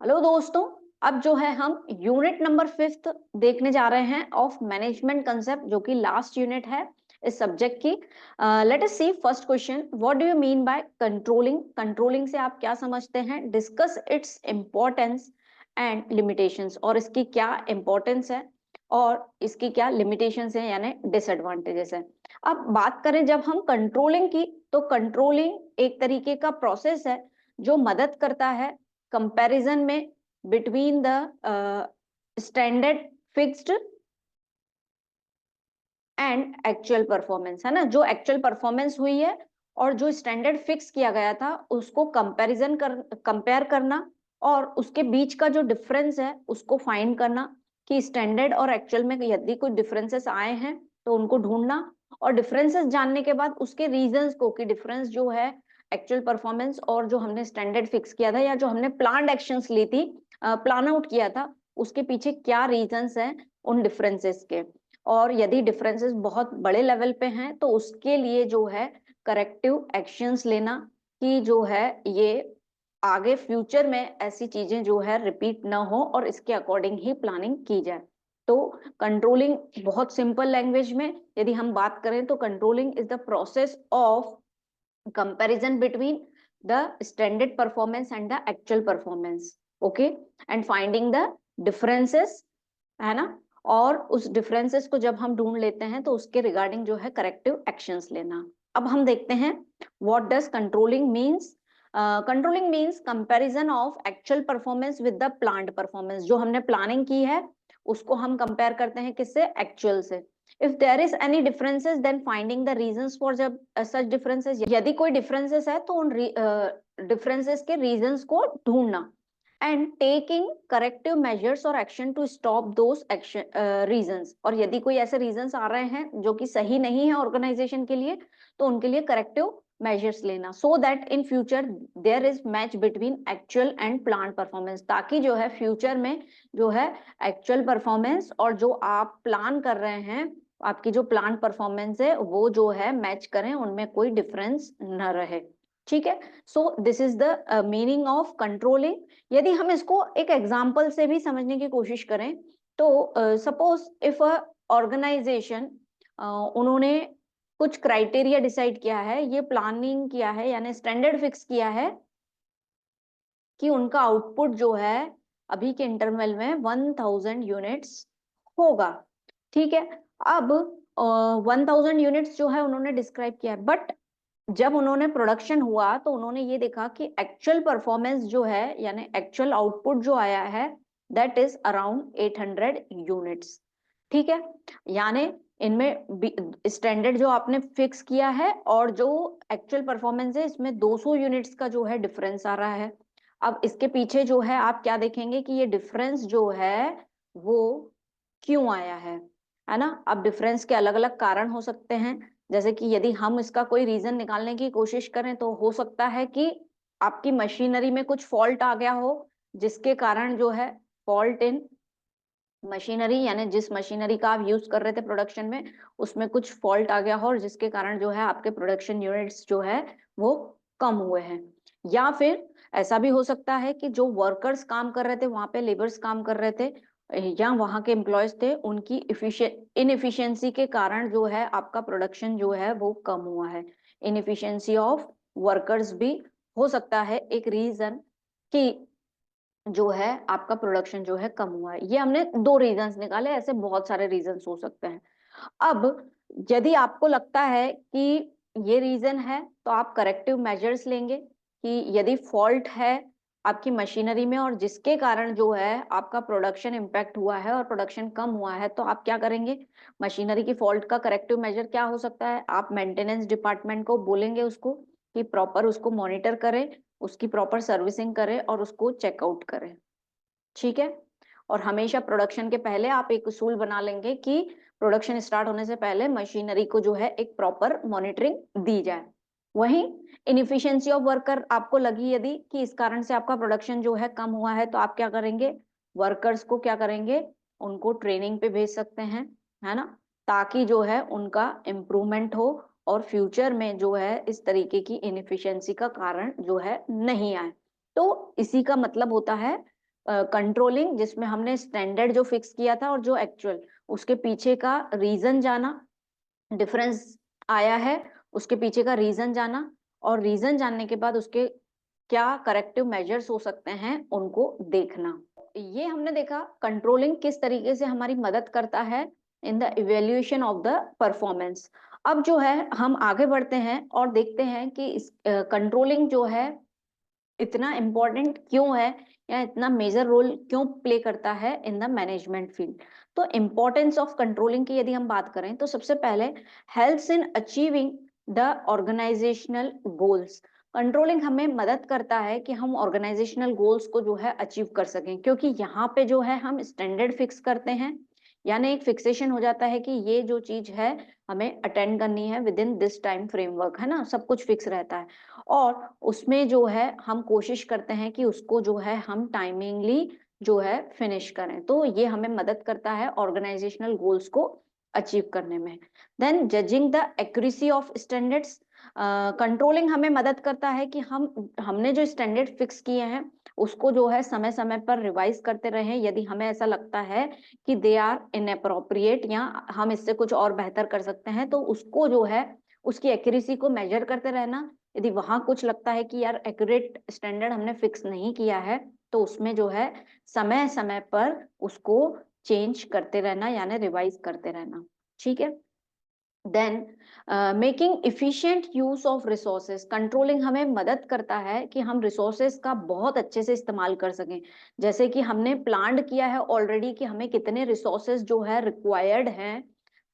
Hello दोस्तों। अब जो है हम यूनिट नंबर 5th देखने जा रहे हैं ऑफ मैनेजमेंट कंसेप्ट, जो कि लास्ट यूनिट है इस सब्जेक्ट की। Let us see first question, what do you mean by controlling. Controlling से आप क्या समझते हैं? Discuss its importance and limitations, और इसकी क्या इम्पोर्टेंस है और इसकी क्या लिमिटेशंस है यानी डिसएडवांटेजेस है। अब बात करें जब हम कंट्रोलिंग की, तो कंट्रोलिंग एक तरीके का प्रोसेस है जो मदद करता है कंपैरिजन में between the standard fixed and actual performance, है ना। जो एक्चुअल परफॉर्मेंस हुई है और जो स्टैंडर्ड फिक्स किया गया था उसको कंपेयर करना, और उसके बीच का जो डिफरेंस है उसको फाइंड करना कि स्टैंडर्ड और एक्चुअल में यदि कोई डिफरेंसेस आए हैं तो उनको ढूंढना, और डिफरेंसेस जानने के बाद उसके रीजंस को कि डिफरेंस जो है एक्चुअल परफॉर्मेंस और जो हमने स्टैंडर्ड फिक्स किया था या जो हमने प्लान्ड एक्शंस ली थी, प्लान आउट किया था, उसके पीछे क्या रीजंस हैं उन डिफरेंसेस के। और यदि डिफरेंसेस बहुत बड़े लेवल पे हैं तो उसके लिए जो है करेक्टिव एक्शंस लेना, कि जो है ये आगे फ्यूचर में ऐसी चीजें जो है रिपीट ना हो और इसके अकॉर्डिंग ही प्लानिंग की जाए। तो कंट्रोलिंग बहुत सिंपल लैंग्वेज में यदि हम बात करें तो controlling is the process of comparison between the standard performance and the actual performance, okay, and finding the differences, है ना। और उस डिफरेंसेस को जब हम ढूंढ लेते हैं तो उसके रिगार्डिंग जो है करेक्टिव एक्शंस लेना। अब हम देखते हैं what does controlling means. Controlling means comparison of actual performance with the planned performance. जो हमने प्लानिंग की है उसको हम कंपेयर करते हैं किससे? एक्चुअल से। If there is any differences then finding the reasons for जब सच डिफरेंसेस, यदि कोई डिफरेंसेस है तो उन डिफरेंसेस के रीजंस को ढूंढना, एंड टेकिंग करेक्टिव मेजर्स और action to stop those action reasons. और यदि कोई ऐसे रीजंस आ रहे हैं जो कि सही नहीं है ऑर्गेनाइजेशन के लिए तो उनके लिए करेक्टिव मेजर्स लेना, so that in future there is match between actual and plan performance, ताकि जो है फ्यूचर में जो है एक्चुअल परफॉर्मेंस और जो आप प्लान कर रहे हैं, आपकी जो प्लान परफॉर्मेंस है वो जो है मैच करें, उनमें कोई डिफरेंस न रहे। ठीक है। So this is the meaning of controlling. यदि हम इसको एक एग्जाम्पल से भी समझने की कोशिश करें तो सपोज इफ अ ऑर्गेनाइजेशन, उन्होंने कुछ क्राइटेरिया डिसाइड किया है, ये प्लानिंग किया है यानी स्टैंडर्ड फिक्स किया है कि उनका आउटपुट जो है अभी के इंटरवल में 1000 यूनिट्स होगा। ठीक है। अब 1000 यूनिट्स जो है उन्होंने डिस्क्राइब किया है, बट जब उन्होंने प्रोडक्शन हुआ तो उन्होंने ये देखा कि एक्चुअल परफॉर्मेंस जो है यानी एक्चुअल आउटपुट जो आया है दैट इज अराउंड 800 यूनिट्स। ठीक है। यानी इनमें स्टैंडर्ड जो आपने फिक्स किया है और जो एक्चुअल परफॉर्मेंस है इसमें 200 यूनिट्स का जो है डिफरेंस आ रहा है। अब इसके पीछे जो है आप क्या देखेंगे कि ये डिफरेंस जो है वो क्यों आया है ना। अब डिफरेंस के अलग अलग कारण हो सकते हैं, जैसे कि यदि हम इसका कोई रीजन निकालने की कोशिश करें तो हो सकता है कि आपकी मशीनरी में कुछ फॉल्ट आ गया हो, जिसके कारण जो है फॉल्ट इन मशीनरी यानी जिस मशीनरी का आप यूज कर रहे थे प्रोडक्शन में उसमें कुछ फॉल्ट आ गया हो और जिसके कारण जो है आपके प्रोडक्शन यूनिट्स जो है वो कम हुए हैं। या फिर ऐसा भी हो सकता है कि जो वर्कर्स काम कर रहे थे, वहां पे लेबर्स काम कर रहे थे या वहां के एम्प्लॉयज थे, उनकी इनएफिशिएंसी के कारण जो है आपका प्रोडक्शन जो है वो कम हुआ है। इनएफिशिएंसी ऑफ वर्कर्स भी हो सकता है एक रीजन कि जो है आपका प्रोडक्शन जो है कम हुआ है। ये हमने दो रीजंस निकाले, ऐसे बहुत सारे रीजंस हो सकते हैं। अब यदि आपको लगता है कि ये रीजन है तो आप करेक्टिव मेजर्स लेंगे कि यदि फॉल्ट है आपकी मशीनरी में और जिसके कारण जो है आपका प्रोडक्शन इम्पैक्ट हुआ है और प्रोडक्शन कम हुआ है, तो आप क्या करेंगे? मशीनरी की फॉल्ट का करेक्टिव मेजर क्या हो सकता है? आप मेंटेनेंस डिपार्टमेंट को बोलेंगे उसको कि प्रॉपर उसको मॉनिटर करें, उसकी प्रॉपर सर्विसिंग करें और उसको चेकआउट करें। ठीक है। और हमेशा प्रोडक्शन के पहले आप एक उसूल बना लेंगे कि प्रोडक्शन स्टार्ट होने से पहले मशीनरी को जो है एक प्रॉपर मॉनिटरिंग दी जाए। वहीं इनएफिशिएंसी ऑफ वर्कर आपको लगी यदि कि इस कारण से आपका प्रोडक्शन जो है कम हुआ है, तो आप क्या करेंगे? वर्कर्स को क्या करेंगे? उनको ट्रेनिंग पे भेज सकते हैं, है ना, ताकि जो है उनका इम्प्रूवमेंट हो और फ्यूचर में जो है इस तरीके की इनएफिशिएंसी का कारण जो है नहीं आए। तो इसी का मतलब होता है कंट्रोलिंग, जिसमें हमने स्टैंडर्ड जो फिक्स किया था और जो एक्चुअल, उसके पीछे का रीजन जाना, डिफरेंस आया है उसके पीछे का रीजन जाना, और रीजन जानने के बाद उसके क्या करेक्टिव मेजर्स हो सकते हैं उनको देखना। ये हमने देखा कंट्रोलिंग किस तरीके से हमारी मदद करता है in the evaluation of the performance. अब जो है हम आगे बढ़ते हैं और देखते हैं कि इस कंट्रोलिंग जो है इतना इम्पोर्टेंट क्यों है, या इतना मेजर रोल क्यों प्ले करता है इन द मैनेजमेंट फील्ड। तो इम्पोर्टेंस ऑफ कंट्रोलिंग की यदि हम बात करें तो सबसे पहले helps in achieving the organisational goals. Controlling हमें मदद करता है कि हम ऑर्गेनाइजेशनल गोल्स को जो है अचीव कर सकें, क्योंकि यहाँ पे जो है हम स्टैंडर्ड फिक्स करते हैं, यानी एक फिक्सेशन हो जाता है कि ये जो चीज है हमें अटेंड करनी है with in this time framework, है ना, सब कुछ फिक्स रहता है। और उसमें जो है हम कोशिश करते हैं कि उसको जो है हम टाइमिंगली जो है फिनिश करें, तो ये हमें मदद करता है ऑर्गेनाइजेशनल गोल्स को अचीव करने में। Then judging the accuracy of standards. Controlling हमें मदद करता है कि हमने जो स्टैंडर्ड फिक्स किए हैं उसको जो है समय समय पर रिवाइज करते रहें, यदि हमें ऐसा लगता है कि दे आर इनअप्रोप्रिएट या हम इससे कुछ और बेहतर कर सकते हैं, तो उसको जो है उसकी एक्यूरेसी को मेजर करते रहना। यदि वहां कुछ लगता है कि यार एक्यूरेट स्टैंडर्ड हमने फिक्स नहीं किया है, तो उसमें जो है समय समय पर उसको चेंज करते रहना, यानी रिवाइज करते रहना। ठीक है। Then making efficient use of resources. Controlling हमें मदद करता है कि हम रिसोर्सेज का बहुत अच्छे से इस्तेमाल कर सकें। जैसे कि हमने प्लान किया है ऑलरेडी कि हमें कितने रिसोर्सेज जो है रिक्वायर्ड हैं,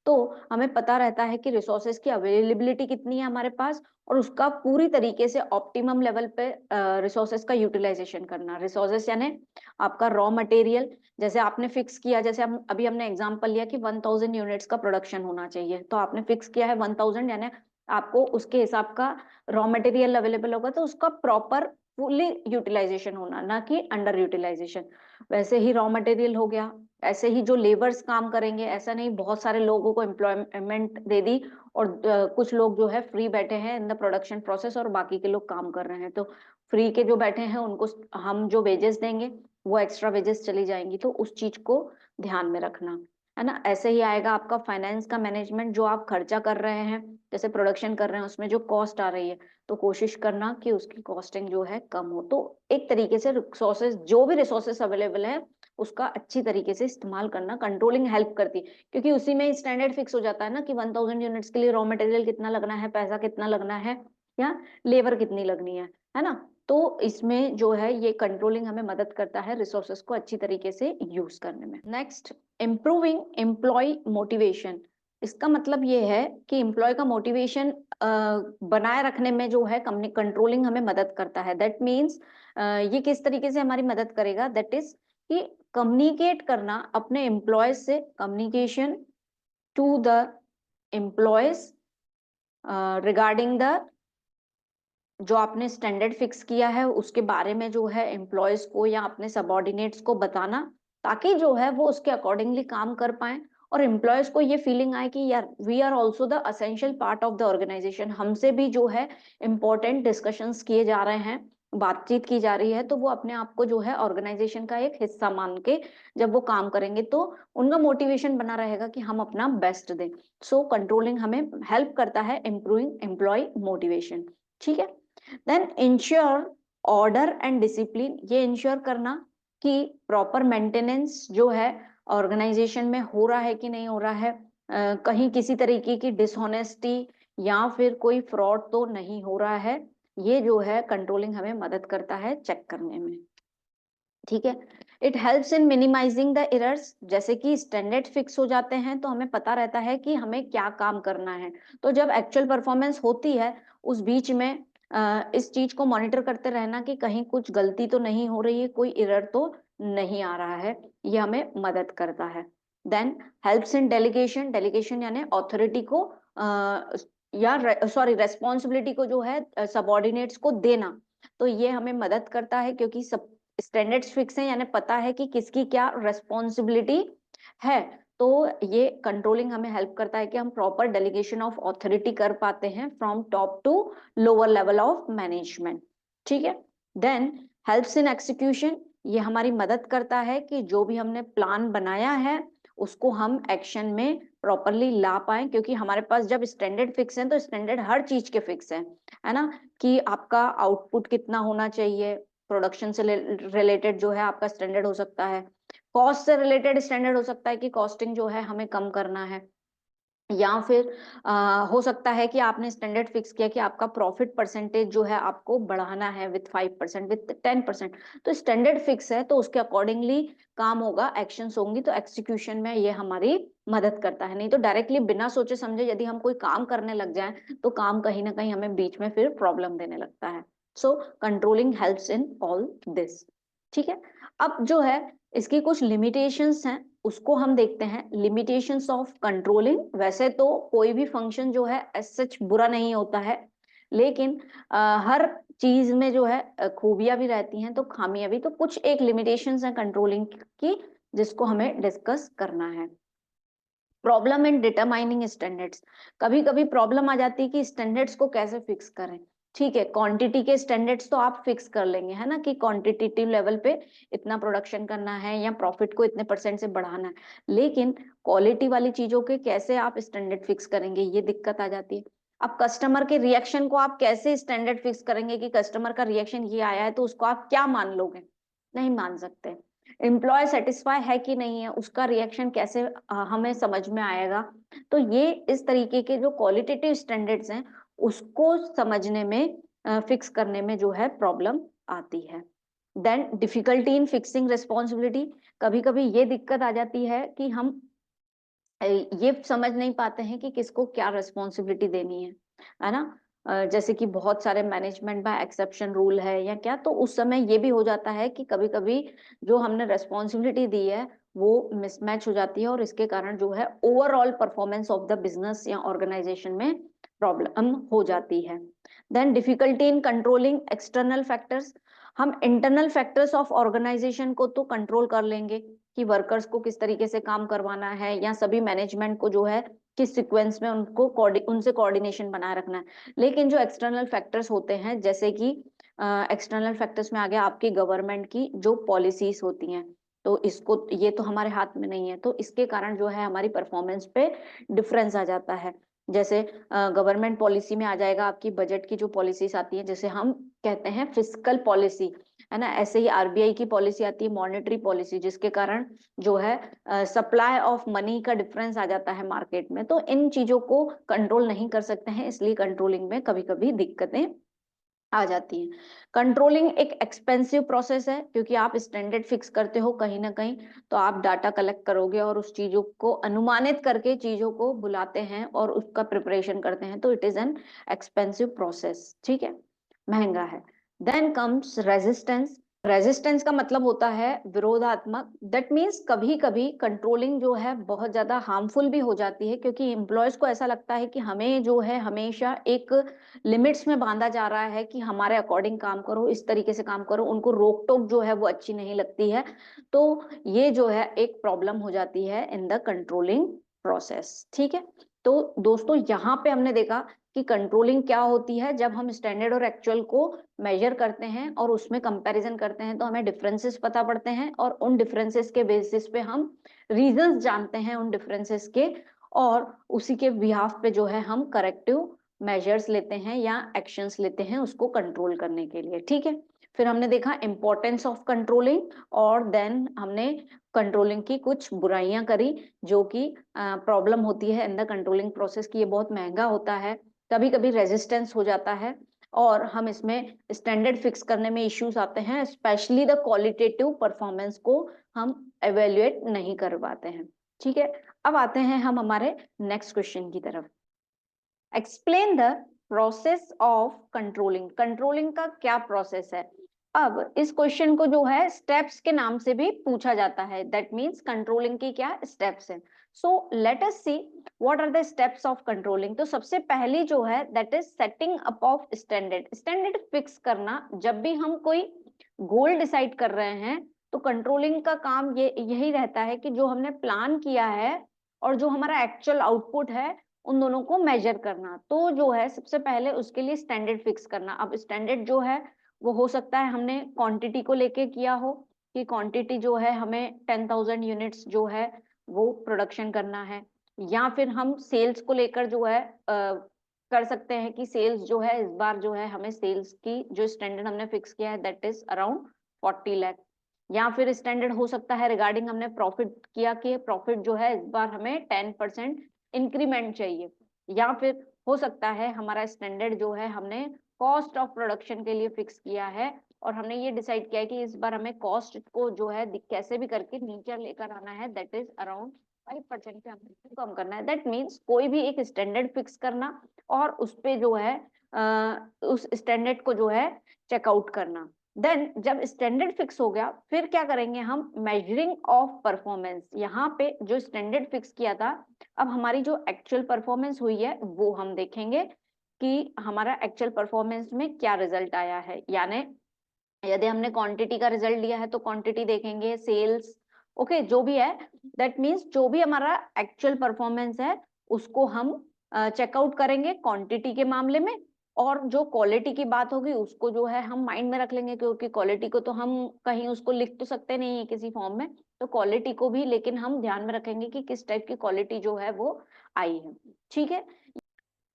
तो हमें पता रहता है कि रिसोर्सेज की अवेलेबिलिटी कितनी है हमारे पास, और उसका पूरी तरीके से ऑप्टिमम लेवल पे रिसोर्सेज का यूटिलाइजेशन करना। रिसोर्सेज यानी आपका रॉ मटेरियल, जैसे आपने फिक्स किया, जैसे हम अभी हमने एग्जांपल लिया कि 1000 यूनिट्स का प्रोडक्शन होना चाहिए, तो आपने फिक्स किया है 1000, यानी आपको उसके हिसाब का रॉ मटेरियल अवेलेबल होगा, तो उसका प्रॉपर फुली यूटिलाइजेशन होना, ना कि अंडर यूटिलाइजेशन। वैसे ही रॉ मटेरियल हो गया, ऐसे ही जो लेबर्स काम करेंगे, ऐसा नहीं बहुत सारे लोगों को एम्प्लॉयमेंट दे दी और कुछ लोग जो है फ्री बैठे हैं इन द प्रोडक्शन प्रोसेस और बाकी के लोग काम कर रहे हैं, तो फ्री के जो बैठे हैं उनको हम जो वेजेस देंगे वो एक्स्ट्रा वेजेस चली जाएंगी, तो उस चीज को ध्यान में रखना, है ना। ऐसे ही आएगा आपका फाइनेंस का मैनेजमेंट, जो आप खर्चा कर रहे हैं, जैसे प्रोडक्शन कर रहे हैं उसमें जो कॉस्ट आ रही है, तो कोशिश करना कि उसकी कॉस्टिंग जो है कम हो। तो एक तरीके से रिसोर्सेज, जो भी रिसोर्सेज अवेलेबल है उसका अच्छी तरीके से इस्तेमाल करना कंट्रोलिंग हेल्प करती है, क्योंकि उसी में स्टैंडर्ड फिक्स हो जाता है ना कि 1000 यूनिट्स के लिए रॉ मटेरियल कितना लगना है, पैसा कितना लगना है, या लेबर कितनी लगनी है ना। तो इसमें जो है ये कंट्रोलिंग हमें मदद करता है रिसोर्सेज को अच्छी तरीके से यूज करने में। Next, improving employee motivation. इसका मतलब ये है कि एम्प्लॉय का मोटिवेशन बनाए रखने में जो है कंपनी कंट्रोलिंग हमें मदद करता है। दैट मीन्स ये किस तरीके से हमारी मदद करेगा, दैट इज कि कम्युनिकेट करना अपने एम्प्लॉयज से, communication to the employees regarding the जो आपने स्टैंडर्ड फिक्स किया है उसके बारे में जो है एम्प्लॉयज को या अपने सबॉर्डिनेट्स को बताना, ताकि जो है वो उसके अकॉर्डिंगली काम कर पाए और एम्प्लॉयज को ये फीलिंग आए कि यार we are also the essential part of the organisation, हमसे भी जो है इम्पोर्टेंट डिस्कशंस किए जा रहे हैं, बातचीत की जा रही है, तो वो अपने आप को जो है ऑर्गेनाइजेशन का एक हिस्सा मान के जब वो काम करेंगे तो उनका मोटिवेशन बना रहेगा कि हम अपना बेस्ट दें। सो कंट्रोलिंग हमें हेल्प करता है इम्प्रूविंग एम्प्लॉय मोटिवेशन। ठीक है। Then ensure order and discipline. ये इंश्योर करना कि प्रॉपर मेंटेनेंस जो है ऑर्गेनाइजेशन में हो रहा है कि नहीं हो रहा है, कहीं किसी तरीके की डिसऑनेस्टी या फिर कोई फ्रॉड तो नहीं हो रहा है, ये जो है कंट्रोलिंग हमें मदद करता है चेक करने में। ठीक है। It helps in minimising the errors. जैसे कि स्टैंडर्ड फिक्स हो जाते हैं तो हमें पता रहता है कि हमें क्या काम करना है, तो जब एक्चुअल परफॉर्मेंस होती है उस बीच में इस चीज को मॉनिटर करते रहना कि कहीं कुछ गलती तो नहीं हो रही है, कोई एरर तो नहीं आ रहा है, ये हमें मदद करता है। Then helps in delegation. Delegation यानी अथॉरिटी को या सॉरी रेस्पॉन्सिबिलिटी को जो है सबॉर्डिनेट्स को देना, तो ये हमें मदद करता है, क्योंकि सब स्टैंडर्ड्स फिक्स हैं यानी पता है कि किसकी क्या रेस्पॉन्सिबिलिटी है, तो ये कंट्रोलिंग हमें हेल्प करता है कि हम प्रॉपर डेलीगेशन ऑफ अथॉरिटी कर पाते हैं from top to lower level of management. ठीक है। Then helps in execution. ये हमारी मदद करता है कि जो भी हमने प्लान बनाया है उसको हम एक्शन में प्रॉपरली ला पाए, क्योंकि हमारे पास जब स्टैंडर्ड फिक्स है तो स्टैंडर्ड हर चीज के फिक्स है ना, कि आपका आउटपुट कितना होना चाहिए, प्रोडक्शन से रिलेटेड जो है आपका स्टैंडर्ड हो सकता है, कॉस्ट से रिलेटेड स्टैंडर्ड हो सकता है कि कॉस्टिंग जो है हमें कम करना है, या फिर हो सकता है कि आपने स्टैंडर्ड फिक्स किया कि आपका प्रॉफिट परसेंटेज जो है आपको बढ़ाना है विथ 5%, विथ 10%। तो स्टैंडर्ड फिक्स है तो उसके अकॉर्डिंगली काम होगा, एक्शंस होंगी, तो एक्सिक्यूशन में ये हमारी मदद करता है। नहीं तो डायरेक्टली बिना सोचे समझे यदि हम कोई काम करने लग जाएं तो काम कहीं ना कहीं हमें बीच में फिर प्रॉब्लम देने लगता है। So controlling helps in all this. ठीक है, अब जो है इसकी कुछ लिमिटेशंस हैं उसको हम देखते हैं। लिमिटेशंस ऑफ कंट्रोलिंग, वैसे तो कोई भी फंक्शन जो है एज सच बुरा नहीं होता है, लेकिन हर चीज में जो है खूबियां भी रहती हैं तो खामियां भी, तो कुछ एक लिमिटेशंस हैं कंट्रोलिंग की जिसको हमें डिस्कस करना है। प्रॉब्लम इन डिटरमाइनिंग स्टैंडर्ड्स, कभी कभी प्रॉब्लम आ जाती है कि स्टैंडर्ड्स को कैसे फिक्स करें। ठीक है, क्वांटिटी के स्टैंडर्ड्स तो आप फिक्स कर लेंगे है ना, कि क्वांटिटेटिव लेवल पे इतना प्रोडक्शन करना है या प्रॉफिट को इतने % से बढ़ाना है, लेकिन क्वालिटी वाली चीजों के कैसे आप स्टैंडर्ड फिक्स करेंगे, ये दिक्कत आ जाती है। अब कस्टमर के रिएक्शन को आप कैसे स्टैंडर्ड फिक्स करेंगे कि कस्टमर का रिएक्शन ये आया है तो उसको आप क्या मान लोगे, नहीं मान सकते। एम्प्लॉय सेटिस्फाई है कि नहीं है, उसका रिएक्शन कैसे हमें समझ में आएगा। तो ये इस तरीके के जो क्वालिटेटिव स्टैंडर्ड्स हैं उसको समझने में, फिक्स करने में जो है प्रॉब्लम आती है। Then difficulty in fixing responsibility, कभी कभी ये दिक्कत आ जाती है कि हम ये समझ नहीं पाते हैं कि किसको क्या रिस्पॉन्सिबिलिटी देनी है ना। जैसे कि बहुत सारे मैनेजमेंट बाय एक्सेप्शन रूल है या क्या, तो उस समय ये भी हो जाता है कि कभी कभी जो हमने रिस्पॉन्सिबिलिटी दी है वो मिसमैच हो जाती है और इसके कारण जो है overall performance of the business या ऑर्गेनाइजेशन में प्रॉब्लम हो जाती है। Then difficulty in controlling external factors, हम इंटरनल फैक्टर्स ऑफ ऑर्गेनाइजेशन को तो कंट्रोल कर लेंगे कि वर्कर्स को किस तरीके से काम करवाना है या सभी मैनेजमेंट को जो है किस सीक्वेंस में उनको उनसे कोऑर्डिनेशन बनाए रखना है, लेकिन जो एक्सटर्नल फैक्टर्स होते हैं जैसे कि एक्सटर्नल फैक्टर्स में आ गया आपकी गवर्नमेंट की जो पॉलिसीज होती हैं, तो इसको ये तो हमारे हाथ में नहीं है, तो इसके कारण जो है हमारी परफॉर्मेंस पे डिफरेंस आ जाता है। जैसे गवर्नमेंट पॉलिसी में आ जाएगा आपकी बजट की जो पॉलिसीज आती है, जैसे हम कहते हैं फिस्कल पॉलिसी, है ना, ऐसे ही आरबीआई की पॉलिसी आती है मॉनेटरी पॉलिसी, जिसके कारण जो है सप्लाई ऑफ मनी का डिफरेंस आ जाता है मार्केट में। तो इन चीजों को कंट्रोल नहीं कर सकते हैं, इसलिए कंट्रोलिंग में कभी कभी दिक्कतें आ जाती हैं। कंट्रोलिंग एक एक्सपेंसिव प्रोसेस है क्योंकि आप स्टैंडर्ड फिक्स करते हो कहीं ना कहीं, तो आप डाटा कलेक्ट करोगे और उस चीजों को अनुमानित करके चीजों को बुलाते हैं और उसका प्रिपरेशन करते हैं, तो it is an expensive process. ठीक है, महंगा है। देन कम्स रेजिस्टेंस, रेजिस्टेंस का मतलब होता है विरोधात्मक, दैट मीन्स कभी कभी कंट्रोलिंग जो है बहुत ज्यादा हार्मफुल भी हो जाती है, क्योंकि एम्प्लॉयज को ऐसा लगता है कि हमें जो है हमेशा एक लिमिट्स में बांधा जा रहा है कि हमारे अकॉर्डिंग काम करो, इस तरीके से काम करो, उनको रोक टोक जो है वो अच्छी नहीं लगती है। तो ये जो है एक प्रॉब्लम हो जाती है इन द कंट्रोलिंग प्रोसेस। ठीक है, तो दोस्तों यहाँ पे हमने देखा कि कंट्रोलिंग क्या होती है। जब हम स्टैंडर्ड और एक्चुअल को मेजर करते हैं और उसमें कंपैरिजन करते हैं तो हमें डिफरेंसेस पता पड़ते हैं और उन डिफरेंसेस के बेसिस पे हम रीजंस जानते हैं उन डिफरेंसेस के, और उसी के बिहाफ पे जो है हम करेक्टिव मेजर्स लेते हैं या एक्शंस लेते हैं उसको कंट्रोल करने के लिए। ठीक है, फिर हमने देखा इंपॉर्टेंस ऑफ कंट्रोलिंग, और देन हमने कंट्रोलिंग की कुछ बुराइयां करी जो कि प्रॉब्लम होती है इन द कंट्रोलिंग प्रोसेस की, ये बहुत महंगा होता है, कभी कभी रेजिस्टेंस हो जाता है और हम इसमें स्टैंडर्ड फिक्स करने में इश्यूज आते हैं, स्पेशली द क्वालिटेटिव परफॉर्मेंस को हम एवेल्युएट नहीं कर पाते हैं। ठीक है, अब आते हैं हम हमारे नेक्स्ट क्वेश्चन की तरफ। Explain the process of controlling, controlling का क्या प्रोसेस है। अब इस क्वेश्चन को जो है स्टेप्स के नाम से भी पूछा जाता है, दैट मीन्स कंट्रोलिंग की क्या स्टेप्स हैं। So let us see what are the steps of controlling. तो सबसे पहली जो है that is setting up of standard, standard fix करना। जब भी हम कोई गोल डिसाइड कर रहे हैं तो कंट्रोलिंग का काम ये यही रहता है कि जो हमने प्लान किया है और जो हमारा एक्चुअल आउटपुट है उन दोनों को मेजर करना। तो जो है सबसे पहले उसके लिए स्टैंडर्ड फिक्स करना। अब स्टैंडर्ड जो है वो हो सकता है हमने क्वांटिटी को लेके किया हो कि क्वांटिटी जो है हमें 10,000 यूनिट्स जो है वो प्रोडक्शन करना है, या फिर हम सेल्स को लेकर जो है कर सकते हैं कि सेल्स जो है इस बार जो है हमें सेल्स की जो स्टैंडर्ड हमने फिक्स किया है दैट इज अराउंड 40 लाख, या फिर स्टैंडर्ड हो सकता है रिगार्डिंग हमने प्रॉफिट किया कि प्रॉफिट जो है इस बार हमें 10% इंक्रीमेंट चाहिए, या फिर हो सकता है हमारा स्टैंडर्ड जो है हमने कॉस्ट ऑफ प्रोडक्शन के लिए फिक्स किया है और हमने ये डिसाइड किया है कि इस बार हमें कॉस्ट को जो है कैसे भी करके नीचे लेकर आना है दैट इज अराउंड 5% पे हमें कम करना है। दैट मीन्स कोई भी एक स्टैंडर्ड फिक्स करना और उस पे जो है उस स्टैंडर्ड को जो है चेकआउट करना। देन जब स्टैंडर्ड फिक्स हो गया फिर क्या करेंगे हम, मेजरिंग ऑफ परफॉर्मेंस। यहाँ पे जो स्टैंडर्ड फिक्स किया था, अब हमारी जो एक्चुअल परफॉर्मेंस हुई है वो हम देखेंगे कि हमारा एक्चुअल परफॉर्मेंस में क्या रिजल्ट आया है। यानी यदि हमने क्वांटिटी का रिजल्ट लिया है तो क्वांटिटी देखेंगे, सेल्स, ओके जो भी है, दैट मीन्स जो भी हमारा एक्चुअल परफॉर्मेंस है उसको हम चेकआउट करेंगे क्वांटिटी के मामले में, और जो क्वालिटी की बात होगी उसको जो है हम माइंड में रख लेंगे, क्योंकि क्वालिटी को तो हम कहीं उसको लिख तो सकते नहीं है किसी फॉर्म में, तो क्वालिटी को भी लेकिन हम ध्यान में रखेंगे कि किस टाइप की क्वालिटी जो है वो आई है। ठीक है,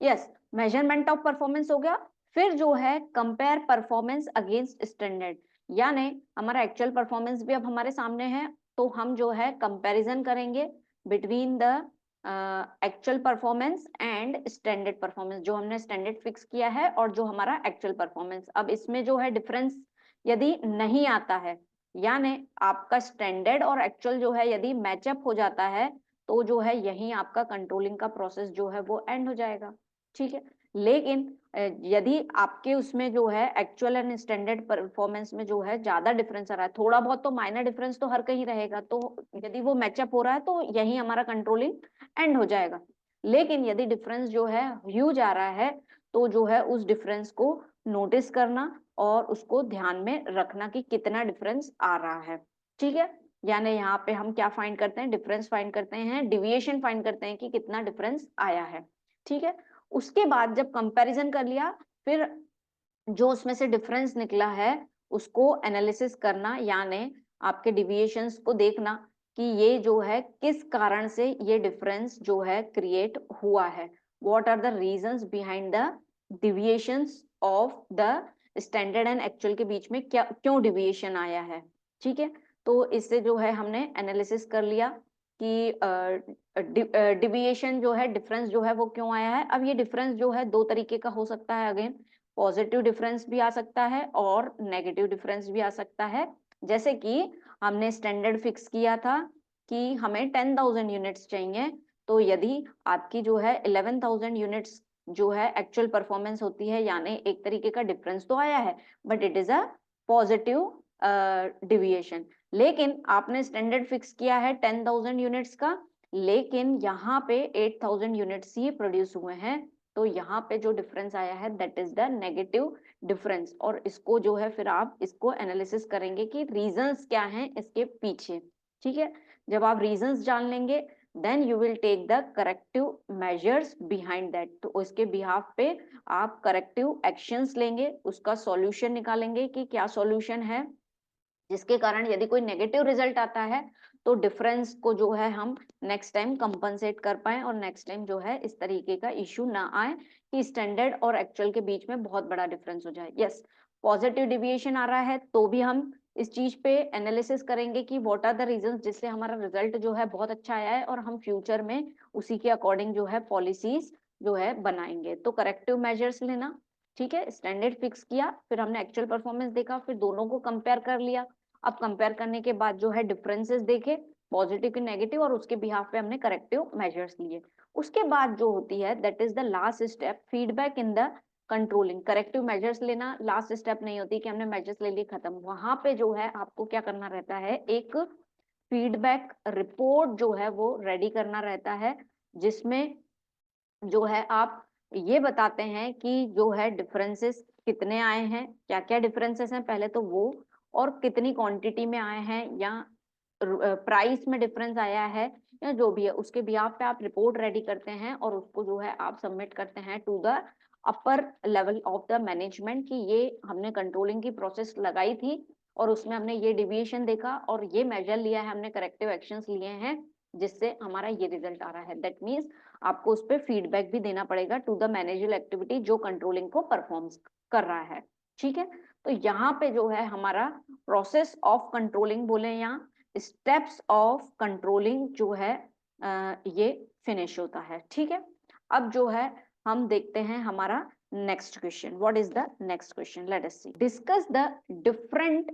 यस, मेजरमेंट ऑफ परफॉर्मेंस हो गया। फिर जो है कंपेयर परफॉर्मेंस अगेंस्ट स्टैंडर्ड, यानी हमारा एक्चुअल परफॉर्मेंस भी अब हमारे सामने है, तो हम जो है कंपैरिजन करेंगे between the actual performance and standard performance, जो हमने स्टैंडर्ड फिक्स किया है और जो हमारा एक्चुअल परफॉर्मेंस। अब इसमें जो है डिफरेंस यदि नहीं आता है, यानी आपका स्टैंडर्ड और एक्चुअल जो है यदि मैचअप हो जाता है, तो जो है यही आपका कंट्रोलिंग का प्रोसेस जो है वो एंड हो जाएगा। ठीक है, लेकिन यदि आपके उसमें जो है एक्चुअल एंड स्टैंडर्ड परफॉर्मेंस में जो है ज्यादा डिफरेंस आ रहा है, थोड़ा बहुत तो माइनर डिफरेंस तो हर कहीं रहेगा, तो यदि वो मैचअप हो रहा है तो यही हमारा कंट्रोलिंग एंड हो जाएगा। लेकिन यदि डिफरेंस जो है ह्यूज आ रहा है, तो जो है उस डिफरेंस को नोटिस करना और उसको ध्यान में रखना कि कितना डिफरेंस आ रहा है। ठीक है, यानी यहाँ पे हम क्या फाइंड करते हैं, डिफरेंस फाइंड करते हैं, डिविएशन फाइंड करते हैं कि कितना डिफरेंस आया है। ठीक है, उसके बाद जब कंपैरिजन कर लिया, फिर जो उसमें से डिफरेंस निकला है उसको एनालिसिस करना, यानी आपके डिविएशंस को देखना कि ये जो है किस कारण से ये डिफरेंस जो है क्रिएट हुआ है, what are the reasons behind the deviations of the standard and actual के बीच में क्या क्यों डिविएशन आया है। ठीक है, तो इससे जो है हमने एनालिसिस कर लिया कि डिविएशन जो है, डिफरेंस जो है वो क्यों आया है। अब ये डिफरेंस जो है दो तरीके का हो सकता है, अगेन पॉजिटिव डिफरेंस भी आ सकता है और नेगेटिव डिफरेंस भी आ सकता है। जैसे कि हमने स्टैंडर्ड फिक्स किया था कि हमें 10,000 यूनिट्स चाहिए, तो यदि आपकी जो है 11,000 यूनिट्स जो है एक्चुअल परफॉर्मेंस होती है, यानी एक तरीके का डिफरेंस तो आया है but it is a positive deviation. लेकिन आपने स्टैंडर्ड फिक्स किया है 10,000 यूनिट्स का, लेकिन यहाँ पे 8,000 यूनिट्स ही प्रोड्यूस हुए हैं, तो यहाँ पे जो डिफरेंस आया है that is the negative difference. और इसको जो है फिर आप इसको एनालिसिस करेंगे कि रीजंस क्या हैं इसके पीछे। ठीक है, जब आप रीजंस जान लेंगे then you will take the corrective measures behind that, तो उसके बिहाफ पे आप करेक्टिव एक्शंस लेंगे, उसका सॉल्यूशन निकालेंगे कि क्या सॉल्यूशन है जिसके कारण यदि कोई नेगेटिव रिजल्ट आता है तो डिफरेंस को जो है हम नेक्स्ट टाइम कंपनसेट कर पाए और नेक्स्ट टाइम जो है इस तरीके का इश्यू ना आए कि स्टैंडर्ड और एक्चुअल के बीच में बहुत बड़ा डिफरेंस हो जाए। यस, पॉजिटिव डिविएशन आ रहा है तो भी हम इस चीज पे एनालिसिस करेंगे कि व्हाट आर द रीजंस जिससे हमारा रिजल्ट जो है बहुत अच्छा आया है, और हम फ्यूचर में उसी के अकॉर्डिंग जो है पॉलिसीज जो है बनाएंगे। तो करेक्टिव मेजर्स लेना, ठीक है, स्टैंडर्ड फिक्स किया, फिर हमने एक्चुअल परफॉर्मेंस देखा, फिर दोनों को कंपेयर कर लिया। अब कंपेयर करने के बाद जो है डिफरेंसेस देखे पॉजिटिव की नेगेटिव, और उसके बिहाफ पे हमने करेक्टिव मेजर्स लिए। उसके बाद जो होती है that is the last step, feedback in the controlling. Corrective measures लेना लास्ट स्टेप नहीं होती कि हमने मेजर्स ले लिए खत्म, वहां पे जो है आपको क्या करना रहता है, एक फीडबैक रिपोर्ट जो है वो रेडी करना रहता है, जिसमें जो है आप ये बताते हैं कि जो है डिफरेंसेस कितने आए हैं, क्या क्या डिफरेंसेस हैं पहले तो वो, और कितनी क्वांटिटी में आए हैं, या प्राइस में डिफरेंस आया है, या जो भी है उसके बिहाफ पे आप रिपोर्ट रेडी करते हैं और उसको जो है आप सबमिट करते हैं to the upper level of the management कि ये हमने कंट्रोलिंग की प्रोसेस लगाई थी और उसमें हमने ये डिविएशन देखा और ये मेजर लिया है हमने, करेक्टिव एक्शंस लिए हैं, जिससे हमारा ये रिजल्ट आ रहा है। दैट मीन्स आपको उस पर फीडबैक भी देना पड़ेगा टू द मैनेजर एक्टिविटी जो कंट्रोलिंग को परफॉर्म कर रहा है। ठीक है, तो यहाँ पे जो है हमारा प्रोसेस ऑफ कंट्रोलिंग बोले या स्टेप्स ऑफ कंट्रोलिंग जो है ये फिनिश होता है। ठीक है, अब जो है हम देखते हैं हमारा next question. What is the next question? Let us see. Discuss the different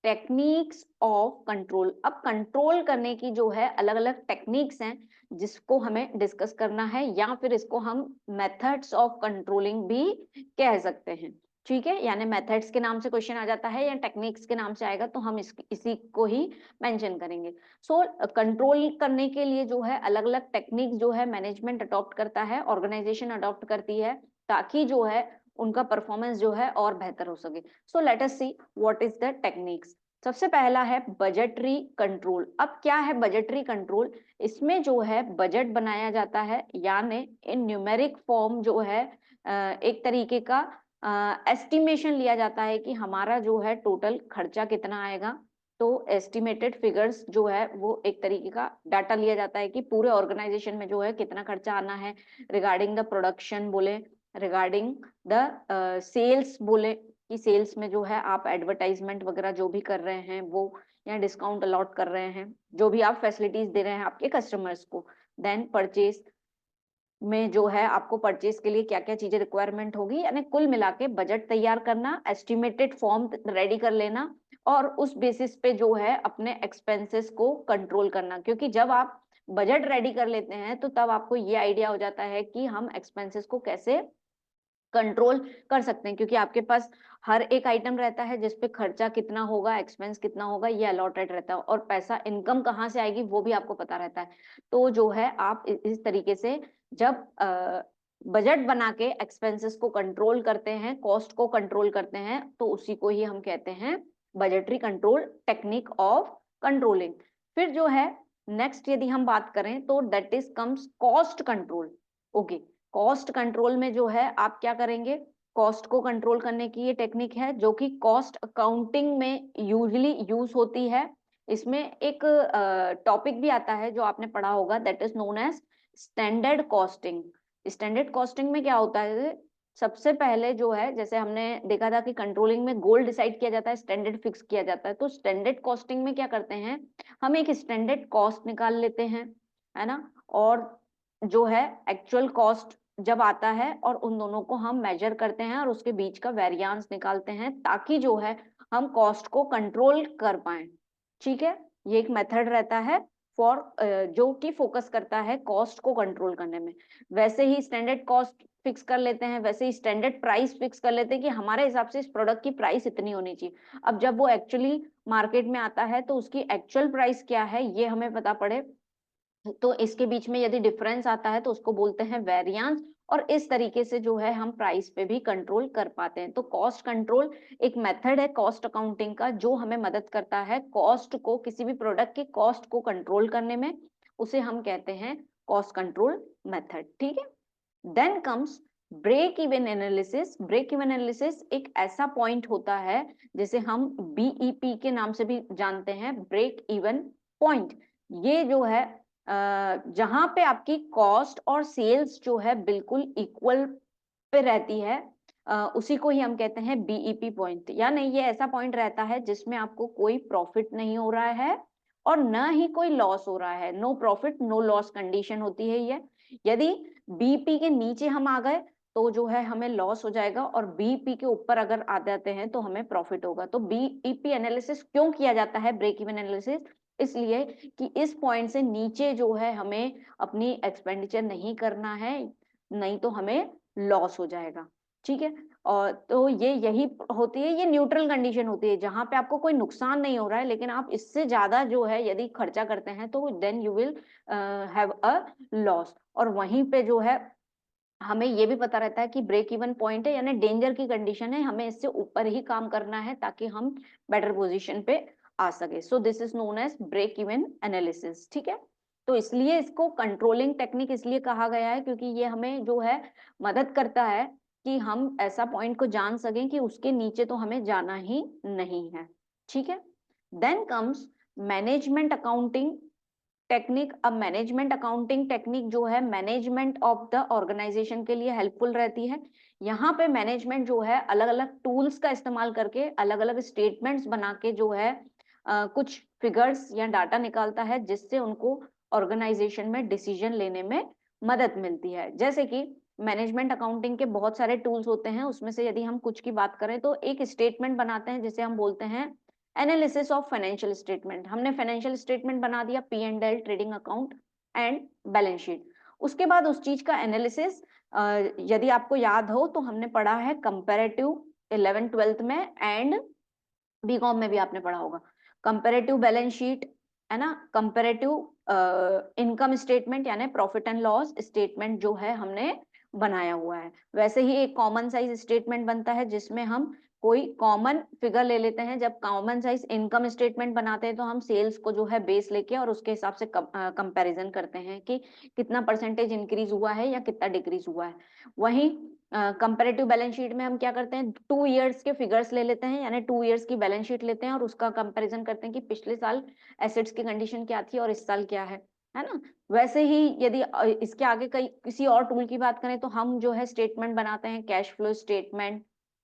techniques of control. अब कंट्रोल करने की जो है अलग अलग टेक्निक्स हैं जिसको हमें डिस्कस करना है, या फिर इसको हम मेथड्स ऑफ कंट्रोलिंग भी कह सकते हैं। ठीक है, यानी मेथड्स के नाम से क्वेश्चन आ जाता है या टेक्निक्स के नाम से आएगा तो हम इसी को ही मेंशन करेंगे। सो कंट्रोल करने के लिए जो है अलग अलग टेक्निक जो है मैनेजमेंट अडॉप्ट करता है, ऑर्गेनाइजेशन अडॉप्ट करती है, ताकि जो है उनका परफॉर्मेंस जो है और बेहतर हो सके। सो let us see what is the techniques. सबसे पहला है बजटरी कंट्रोल। अब क्या है बजटरी कंट्रोल? इसमें जो है बजट बनाया जाता है, यानी इन न्यूमेरिक फॉर्म जो है एक तरीके का एस्टिमेशन लिया जाता है कि हमारा जो है टोटल खर्चा कितना आएगा। तो एस्टिमेटेड फिगर्स जो है वो एक तरीके का डाटा लिया जाता है कि पूरे ऑर्गेनाइजेशन में जो है कितना खर्चा आना है, रिगार्डिंग द प्रोडक्शन बोले, रिगार्डिंग द सेल्स बोले कि सेल्स में जो है आप एडवर्टाइजमेंट वगैरह जो भी कर रहे हैं वो, या डिस्काउंट अलॉट कर रहे हैं, जो भी आप फैसिलिटीज दे रहे हैं आपके कस्टमर्स को। देन परचेज में जो है आपको परचेज के लिए क्या क्या चीजें रिक्वायरमेंट होगी, यानी कुल मिला के बजट तैयार करना, एस्टिमेटेड फॉर्म रेडी कर लेना और उस बेसिस पे जो है अपने एक्सपेंसेस को कंट्रोल करना। क्योंकि जब आप बजट रेडी कर लेते हैं तो तब आपको ये आइडिया हो जाता है कि हम एक्सपेंसेस को कैसे कंट्रोल कर सकते हैं, क्योंकि आपके पास हर एक आइटम रहता है जिसपे खर्चा कितना होगा, एक्सपेंस कितना होगा, ये अलॉटेड रहता है, और पैसा इनकम कहाँ से आएगी वो भी आपको पता रहता है। तो जो है आप इस तरीके से जब बजट बना के एक्सपेंसेस को कंट्रोल करते हैं, कॉस्ट को कंट्रोल करते हैं, तो उसी को ही हम कहते हैं budgetary control technique of controlling. फिर जो है नेक्स्ट यदि हम बात करें तो that is comes cost control. Okay, cost control में जो है आप क्या करेंगे, कॉस्ट को कंट्रोल करने की ये टेक्निक है जो कि कॉस्ट अकाउंटिंग में यूजुअली यूज होती है। इसमें एक टॉपिक भी आता है जो आपने पढ़ा होगा, that is known as standard costing. Standard costing में क्या होता है, सबसे पहले जो है जैसे हमने देखा था कि कंट्रोलिंग में गोल डिसाइड किया जाता है, स्टैंडर्ड फिक्स किया जाता है, तो स्टैंडर्ड कॉस्टिंग में क्या करते हैं, हम एक स्टैंडर्ड कॉस्ट निकाल लेते हैं, है ना, और जो है एक्चुअल कॉस्ट जब आता है और उन दोनों को हम मेजर करते हैं और उसके बीच का वेरिएंस निकालते हैं, ताकि जो है हम कॉस्ट को कंट्रोल कर पाए। ठीक है, ये एक मेथड रहता है फॉर जो कि फोकस करता है कॉस्ट को कंट्रोल करने में। वैसे ही स्टैंडर्ड कॉस्ट फिक्स कर लेते हैं, वैसे ही स्टैंडर्ड प्राइस फिक्स कर लेते हैं कि हमारे हिसाब से इस प्रोडक्ट की प्राइस इतनी होनी चाहिए। अब जब वो एक्चुअली मार्केट में आता है तो उसकी एक्चुअल प्राइस क्या है ये हमें पता पड़े, तो इसके बीच में यदि डिफरेंस आता है तो उसको बोलते हैं वेरिएंस, और इस तरीके से जो है हम प्राइस पे भी कंट्रोल कर पाते हैं। तो कॉस्ट कंट्रोल एक मेथड है कॉस्ट अकाउंटिंग का जो हमें मदद करता है कॉस्ट को, किसी भी प्रोडक्ट के कॉस्ट को कंट्रोल करने में, उसे हम कहते हैं कॉस्ट कंट्रोल मेथड। ठीक है, then comes break even analysis. Break even analysis एक ऐसा पॉइंट होता है जिसे हम बीईपी के नाम से भी जानते हैं, ब्रेक इवन पॉइंट। ये जो है जहां पे आपकी कॉस्ट और सेल्स जो है बिल्कुल इक्वल पे रहती है, उसी को ही हम कहते हैं बीईपी पॉइंट। यानी ये ऐसा पॉइंट रहता है जिसमें आपको कोई प्रॉफिट नहीं हो रहा है और न ही कोई लॉस हो रहा है, no profit no loss condition होती है ये। यदि बीपी के नीचे हम आ गए तो जो है हमें लॉस हो जाएगा, और बीपी के ऊपर अगर आ जाते हैं तो हमें प्रॉफिट होगा। तो बीईपी एनालिसिस क्यों किया जाता है, ब्रेक इवन एनालिसिस, इसलिए कि इस पॉइंट से नीचे जो है हमें अपनी एक्सपेंडिचर नहीं करना है, नहीं तो हमें लॉस हो जाएगा। ठीक है, और तो ये यही होती है, ये न्यूट्रल कंडीशन होती है जहां पे आपको कोई नुकसान नहीं हो रहा है, लेकिन आप इससे ज्यादा जो है यदि खर्चा करते हैं तो then you will have a loss. और वहीं पे जो है हमें ये भी पता रहता है कि ब्रेक इवन पॉइंट है, यानी डेंजर की कंडीशन है, हमें इससे ऊपर ही काम करना है ताकि हम बेटर पोजीशन पे आ सके। So this is known as break even analysis. ठीक है, तो इसलिए इसको कंट्रोलिंग टेक्निक इसलिए कहा गया है क्योंकि ये हमें जो है मदद करता है कि हम ऐसा पॉइंट को जान सकें कि उसके नीचे तो हमें जाना ही नहीं है। ठीक है। Then comes management accounting technique. अब मैनेजमेंट अकाउंटिंग टेक्निक जो है मैनेजमेंट ऑफ द ऑर्गेनाइजेशन के लिए हेल्पफुल रहती है। यहाँ पे मैनेजमेंट जो है अलग अलग टूल्स का इस्तेमाल करके अलग अलग स्टेटमेंट्स बना के जो है कुछ फिगर्स या डाटा निकालता है, जिससे उनको ऑर्गेनाइजेशन में डिसीजन लेने में मदद मिलती है। जैसे कि मैनेजमेंट अकाउंटिंग के बहुत सारे टूल्स होते हैं, उसमें से यदि हम कुछ की बात करें तो एक स्टेटमेंट बनाते हैं जिसे हम बोलते हैं एनालिसिस ऑफ फाइनेंशियल स्टेटमेंट। हमने फाइनेंशियल स्टेटमेंट बना दिया, P and L, trading account and balance sheet. उसके बाद उस चीज का एनालिसिस, यदि आपको याद हो तो हमने पढ़ा है कंपैरेटिव 11th 12th में, एंड बीकॉम में भी आपने पढ़ा होगा। कंपैरेटिव बैलेंस शीट है ना, कंपैरेटिव इनकम स्टेटमेंट यानी प्रॉफिट एंड लॉस स्टेटमेंट जो है हमने बनाया हुआ है। वैसे ही एक कॉमन साइज स्टेटमेंट बनता है जिसमें हम कोई कॉमन फिगर ले लेते हैं। जब कॉमन साइज इनकम स्टेटमेंट बनाते हैं तो हम सेल्स को जो है बेस लेके और उसके हिसाब से कंपैरिजन करते हैं कि कितना परसेंटेज इंक्रीज हुआ है या कितना डिक्रीज हुआ है। वहीं कंपैरेटिव बैलेंस शीट में हम क्या करते हैं, 2 इयर्स के फिगर्स ले लेते हैं, यानी 2 इयर्स की बैलेंस शीट लेते हैं और उसका कंपैरिजन करते हैं कि पिछले साल एसेट्स की कंडीशन क्या थी और इस साल क्या है ना। वैसे ही यदि इसके आगे कई किसी और टूल की बात करें तो हम जो है स्टेटमेंट बनाते हैं, कैश फ्लो स्टेटमेंट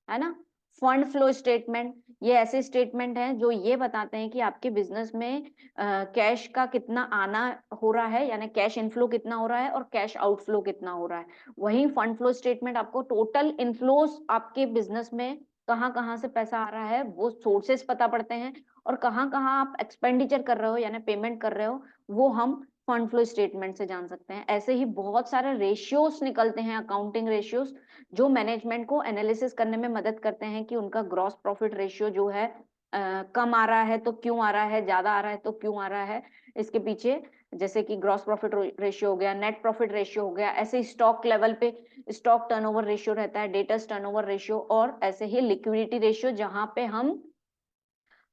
है ना, फंड फ्लो स्टेटमेंट। ये ऐसे स्टेटमेंट हैं जो ये बताते हैं कि आपके बिजनेस में कैश का कितना आना हो रहा है, यानी कैश इनफ्लो कितना हो रहा है और कैश आउटफ्लो कितना हो रहा है। वहीं फंड फ्लो स्टेटमेंट आपको टोटल इनफ्लोस आपके बिजनेस में कहाँ कहाँ से पैसा आ रहा है वो सोर्सेस पता पड़ते हैं, और कहाँ कहाँ आप एक्सपेंडिचर कर रहे हो यानी पेमेंट कर रहे हो वो हम फंड फ्लो स्टेटमेंट से जान सकते हैं। ऐसे ही बहुत सारे रेशियोज निकलते हैं, अकाउंटिंग रेशियोज, जो मैनेजमेंट को एनालिसिस करने में मदद करते हैं कि उनका ग्रॉस प्रॉफिट रेशियो जो है कम आ रहा है तो क्यों आ रहा है, ज्यादा आ रहा है तो क्यों आ रहा है। इसके पीछे जैसे कि ग्रॉस प्रॉफिट रेशियो हो गया, नेट प्रॉफिट रेशियो हो गया, ऐसे स्टॉक लेवल पे स्टॉक टर्नओवर रेशियो रहता है, डेटर्स टर्नओवर रेशियो, और ऐसे ही लिक्विडिटी रेशियो जहां पे हम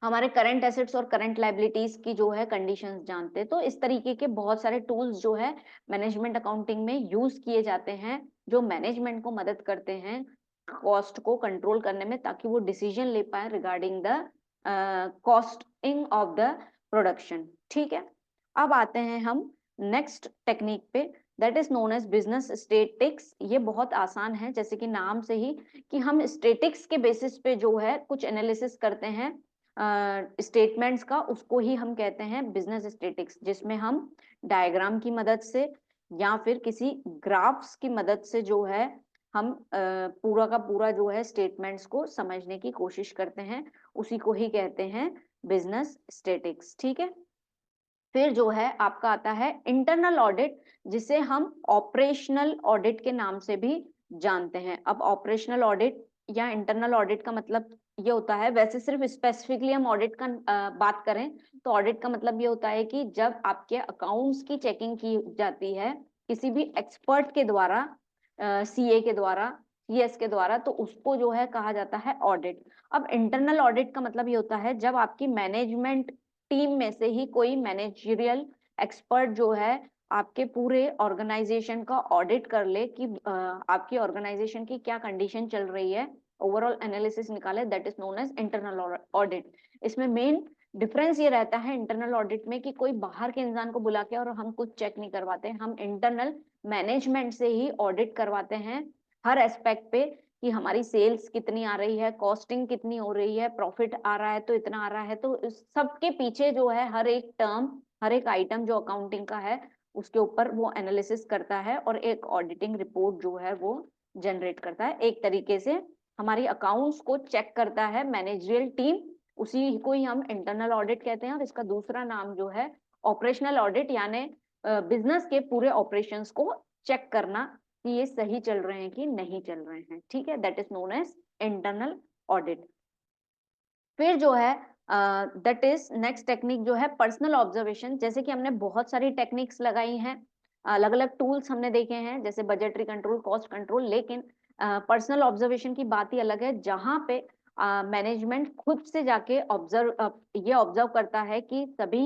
हमारे करंट एसेट्स और करंट लायबिलिटीज की जो है कंडीशंस जानते हैं। तो इस तरीके के बहुत सारे टूल्स जो है मैनेजमेंट अकाउंटिंग में यूज किए जाते हैं, जो मैनेजमेंट को मदद करते हैं कॉस्ट को कंट्रोल करने में, ताकि वो डिसीजन ले पाए regarding the costing of the production. ठीक है, अब आते हैं हम नेक्स्ट टेक्निक पे, that is known as business statistics. ये बहुत आसान है, जैसे कि नाम से ही कि हम स्टेटिक्स के बेसिस पे जो है कुछ एनालिसिस करते हैं स्टेटमेंट्स का, उसको ही हम कहते हैं बिजनेस स्टेटिक्स, जिसमें हम डायग्राम की मदद से या फिर किसी ग्राफ्स की मदद से जो है हम पूरा का पूरा जो है स्टेटमेंट्स को समझने की कोशिश करते हैं, उसी को ही कहते हैं बिजनेस स्टेटिक्स। ठीक है, फिर जो है आपका आता है इंटरनल ऑडिट, जिसे हम ऑपरेशनल ऑडिट के नाम से भी जानते हैं। अब ऑपरेशनल ऑडिट या इंटरनल ऑडिट का मतलब ये होता है, वैसे सिर्फ स्पेसिफिकली हम ऑडिट का बात करें तो ऑडिट का मतलब ये होता है कि जब आपके अकाउंट्स की चेकिंग की जाती है किसी भी एक्सपर्ट के द्वारा, सीए के द्वारा, सीएस के द्वारा, तो उसको जो है कहा जाता है ऑडिट। अब इंटरनल ऑडिट का मतलब ये होता है जब आपकी मैनेजमेंट टीम में से ही कोई मैनेजरियल एक्सपर्ट जो है आपके पूरे ऑर्गेनाइजेशन का ऑडिट कर ले कि आपकी ऑर्गेनाइजेशन की क्या कंडीशन चल रही है, ओवरऑल एनालिसिस निकाले, that is known as internal audit. इसमें मेन डिफरेंस ये रहता है इंटरनल ऑडिट में कि कोई बाहर के इंसान को बुला के और हम कुछ चेक नहीं करवाते, हम इंटरनल मैनेजमेंट से ही ऑडिट करवाते हैं हर एस्पेक्ट पे, कि हमारी सेल्स कितनी आ रही है, कॉस्टिंग कितनी हो रही है, प्रॉफिट आ रहा है तो इतना आ रहा है। तो इस सबके पीछे जो है हर एक टर्म, हर एक आइटम जो अकाउंटिंग का है उसके ऊपर वो एनालिसिस करता है और एक ऑडिटिंग रिपोर्ट जो है वो जनरेट करता है। एक तरीके से हमारी अकाउंट्स को चेक करता है मैनेजरियल टीम, उसी को ही हम इंटरनल ऑडिट कहते हैं। और इसका दूसरा नाम जो है ऑपरेशनल ऑडिट, यानी बिजनेस के पूरे ऑपरेशंस को चेक करना कि ये सही चल रहे हैं कि नहीं चल रहे हैं। ठीक है, that is known as internal audit. फिर जो है दैट इज नेक्स्ट टेक्निक जो है पर्सनल ऑब्जर्वेशन। जैसे कि हमने बहुत सारी टेक्निक्स लगाई हैं, अलग अलग टूल्स हमने देखे हैं जैसे बजटरी कंट्रोल, कॉस्ट कंट्रोल, लेकिन पर्सनल ऑब्जर्वेशन की बात ही अलग है, जहां पे मैनेजमेंट खुद से जाके ये ऑब्जर्व करता है कि सभी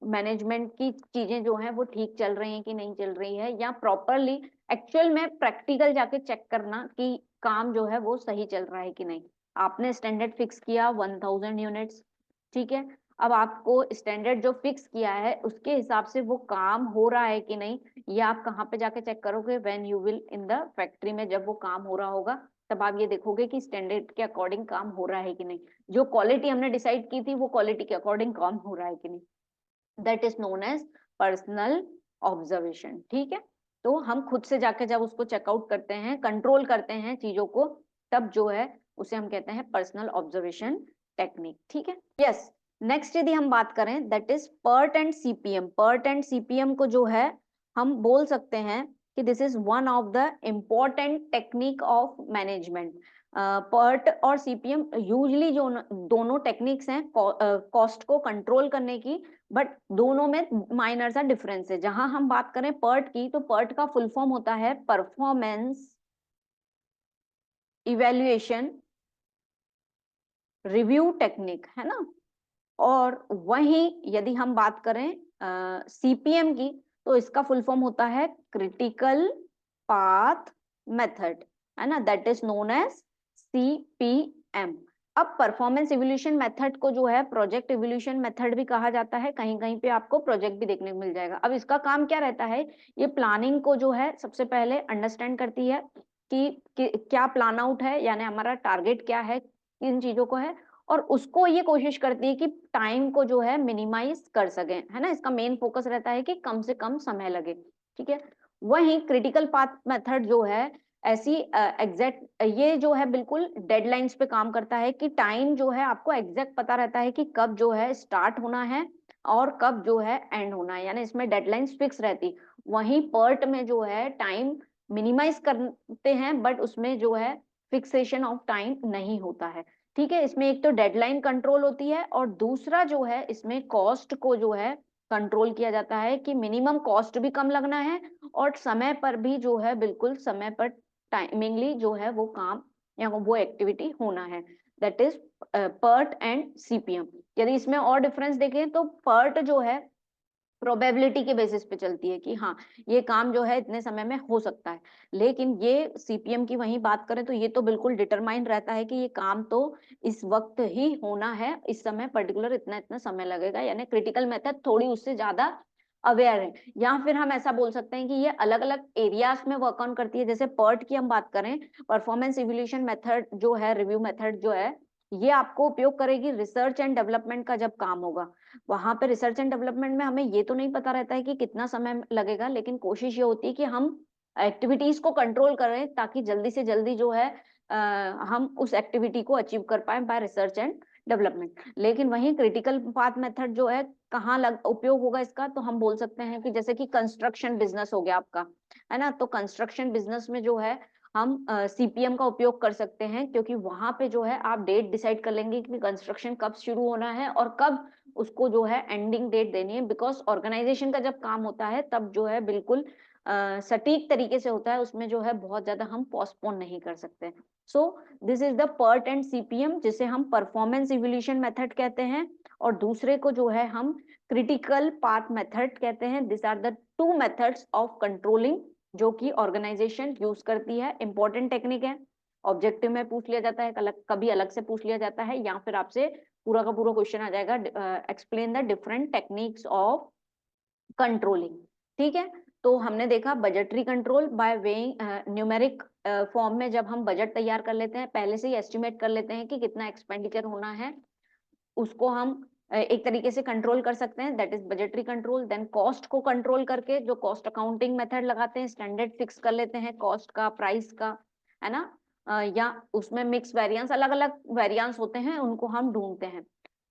मैनेजमेंट की चीजें जो हैं वो ठीक चल रही हैं कि नहीं चल रही है, या प्रॉपरली एक्चुअल में प्रैक्टिकल जाके चेक करना कि काम जो है वो सही चल रहा है कि नहीं। आपने स्टैंडर्ड फिक्स किया 1000 यूनिट्स, ठीक है। अब आपको स्टैंडर्ड जो फिक्स किया है उसके हिसाब से वो काम हो रहा है कि नहीं, ये आप कहाँ पे जाके चेक करोगे, when you will in the factory में जब वो काम हो रहा होगा तब आप ये देखोगे कि स्टैंडर्ड के अकॉर्डिंग काम हो रहा है कि नहीं, जो क्वालिटी हमने डिसाइड की थी वो क्वालिटी के अकॉर्डिंग काम हो रहा है कि नहीं, that is known as personal observation, ठीक है। तो हम खुद से जाके जब उसको चेकआउट करते हैं, कंट्रोल करते हैं चीजों को, तब जो है उसे हम कहते हैं पर्सनल ऑब्जर्वेशन टेक्निक, ठीक है। यस, नेक्स्ट यदि हम बात करें that is PERT and CPM. PERT and CPM को जो है हम बोल सकते हैं कि this is one of the important technique of management. PERT और सीपीएम यूजली जो दोनों टेक्निक्स हैं कॉस्ट को कंट्रोल करने की, बट दोनों में माइनर सा डिफरेंस है। जहां हम बात करें पर्ट की, तो पर्ट का फुल फॉर्म होता है परफॉर्मेंस इवैल्यूएशन रिव्यू टेक्निक, है ना। और वहीं यदि हम बात करें सीपीएम की, तो इसका फुल फॉर्म होता है क्रिटिकल पाथ मेथड, है ना, that is known as CPM. अब परफॉर्मेंस इवोल्यूशन मेथड को जो है प्रोजेक्ट इवोल्यूशन मेथड भी कहा जाता है, कहीं कहीं पे आपको प्रोजेक्ट भी देखने को मिल जाएगा। अब इसका काम क्या रहता है, ये प्लानिंग को जो है सबसे पहले अंडरस्टैंड करती है कि क्या प्लान आउट है, यानी हमारा टारगेट क्या है, किन चीजों को है, और उसको ये कोशिश करती है कि टाइम को जो है मिनिमाइज कर सके, है ना। इसका मेन फोकस रहता है कि कम से कम समय लगे, ठीक है। वहीं क्रिटिकल पाथ मेथड जो है ऐसी एग्जैक्ट, ये जो है बिल्कुल डेडलाइंस पे काम करता है कि टाइम जो है आपको एग्जैक्ट पता रहता है कि कब जो है स्टार्ट होना है और कब जो है एंड होना है, यानी इसमें डेडलाइंस फिक्स रहती। वहीं पर्ट में जो है टाइम मिनिमाइज करते हैं, बट उसमें जो है फिक्सेशन ऑफ टाइम नहीं होता है, ठीक है। इसमें एक तो डेडलाइन कंट्रोल होती है और दूसरा जो है इसमें कॉस्ट को जो है कंट्रोल किया जाता है कि मिनिमम कॉस्ट भी कम लगना है और समय पर भी जो है बिल्कुल समय पर टाइमिंगली जो है वो काम या वो एक्टिविटी होना है, that is PERT and CPM. यदि इसमें और डिफरेंस देखें तो पर्ट जो है प्रोबेबिलिटी के बेसिस पे चलती है कि हाँ ये काम जो है इतने समय में हो सकता है, लेकिन ये सीपीएम की वहीं बात करें तो ये तो बिल्कुल डिटरमाइन रहता है कि ये काम तो इस वक्त ही होना है, इस समय पर्टिकुलर इतना इतना समय लगेगा, यानी क्रिटिकल मेथड थोड़ी उससे ज्यादा अवेयर है। या फिर हम ऐसा बोल सकते हैं कि ये अलग अलग एरियाज में वर्क ऑन करती है। जैसे पर्ट की हम बात करें, परफॉर्मेंस इवोल्यूशन मेथड जो है, रिव्यू मेथड जो है, ये आपको उपयोग करेगी रिसर्च एंड डेवलपमेंट का जब काम होगा। वहां पे रिसर्च एंड डेवलपमेंट में हमें ये तो नहीं पता रहता है कि कितना समय लगेगा, लेकिन कोशिश ये होती है कि हम एक्टिविटीज को कंट्रोल करें ताकि जल्दी से जल्दी जो है हम उस एक्टिविटी को अचीव कर pi by research and development. लेकिन वहीं क्रिटिकल पाथ मेथड जो है कहाँ उपयोग होगा इसका, तो हम बोल सकते हैं कि जैसे कि कंस्ट्रक्शन बिजनेस हो गया आपका, है ना, तो कंस्ट्रक्शन बिजनेस में जो है हम सीपीएम का उपयोग कर सकते हैं, क्योंकि वहां पे जो है आप डेट डिसाइड कर लेंगे कि कंस्ट्रक्शन कब शुरू होना है और कब उसको जो है एंडिंग डेट देनी है। बिकॉज ऑर्गेनाइजेशन का जब काम होता है तब जो है बिल्कुल सटीक तरीके से होता है, उसमें जो है बहुत ज्यादा हम पोस्टपोन नहीं कर सकते। So this is the PERT and CPM, जिसे हम परफॉर्मेंस इवोल्यूशन मेथड कहते हैं, और दूसरे को जो है हम क्रिटिकल पाथ मेथड कहते हैं। This are the two methods of controlling जो कि ऑर्गेनाइजेशन यूज करती है। इंपॉर्टेंट टेक्निक है, ऑब्जेक्टिव में पूछ लिया जाता है, कभी अलग से पूछ लिया जाता है, या फिर आपसे पूरा का पूरा क्वेश्चन आ जाएगा, explain the different techniques of controlling, ठीक है। तो हमने देखा budgetary control by weighing numeric form में, जब हम बजट तैयार कर लेते हैं पहले से ही एस्टिमेट कर लेते हैं कि कितना एक्सपेंडिचर होना है, उसको हम एक तरीके से कंट्रोल कर सकते हैं, that is budgetary control. Then cost को कंट्रोल करके जो कॉस्ट अकाउंटिंग मेथड लगाते हैं, स्टैंडर्ड फिक्स कर लेते हैं कॉस्ट का, प्राइस का, है ना। या उसमें मिक्स वेरिएंस, अलग अलग वेरिएंस होते हैं, उनको हम ढूंढते हैं।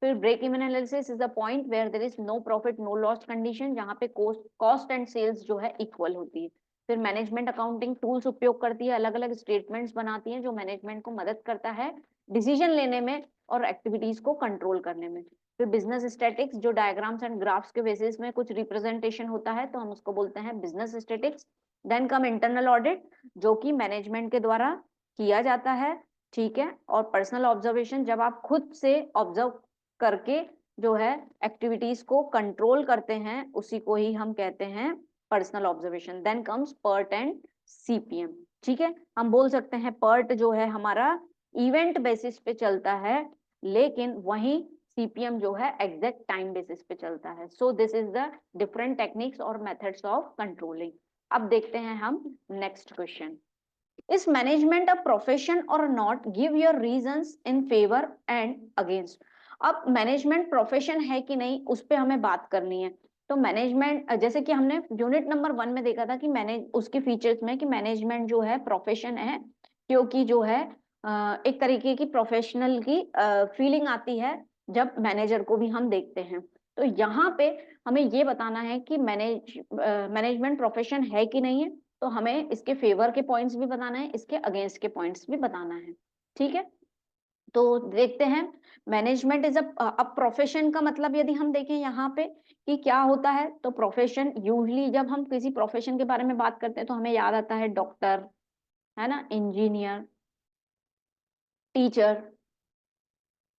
फिर break even analysis is the point where there is no profit no loss condition, जहां पे कॉस्ट एंड सेल्स जो है इक्वल होती है। फिर मैनेजमेंट अकाउंटिंग टूल्स उपयोग करती है, अलग अलग स्टेटमेंट्स बनाती है जो मैनेजमेंट को मदद करता है डिसीजन लेने में और एक्टिविटीज को कंट्रोल करने में। फिर बिजनेस स्टैटिक्स जो डायग्राम्स एंड ग्राफ्स के बेसिस में कुछ रिप्रेजेंटेशन होता है, तो हम उसको बोलते हैं business statistics. Then come internal audit जो कि मैनेजमेंट के द्वारा किया जाता है, ठीक है। और पर्सनल ऑब्जर्वेशन, जब आप खुद से ऑब्जर्व करके जो है एक्टिविटीज को कंट्रोल करते हैं, उसी को ही हम कहते हैं personal observation. Then comes PERT and CPM, ठीक है। हम बोल सकते हैं पर्ट जो है हमारा इवेंट बेसिस पे चलता है, लेकिन वहीं सीपीएम जो है एग्जैक्ट टाइम बेसिस पे चलता है। So this is the different techniques और मेथड्स ऑफ कंट्रोलिंग। अब देखते हैं हम next question. Is management a profession or not? Give your reasons in favour and against. अब मैनेजमेंट प्रोफेशन है कि नहीं, उस पर हमें बात करनी है। तो मैनेजमेंट, जैसे कि हमने यूनिट नंबर 1 में देखा था कि मैनेज उसके फीचर्स में कि मैनेजमेंट जो है प्रोफेशन है, क्योंकि जो है एक तरीके की प्रोफेशनल की फीलिंग आती है जब मैनेजर को भी हम देखते हैं। तो यहाँ पे हमें ये बताना है कि मैनेजमेंट प्रोफेशन है कि नहीं है। तो हमें इसके फेवर के पॉइंट्स भी बताना है, इसके अगेंस्ट के पॉइंट्स भी बताना है। ठीक है, तो देखते हैं। मैनेजमेंट इज अ प्रोफेशन का मतलब यदि हम देखें यहाँ पे कि क्या होता है, तो प्रोफेशन यूजली जब हम किसी प्रोफेशन के बारे में बात करते हैं तो हमें याद आता है डॉक्टर, है ना, engineer, teacher,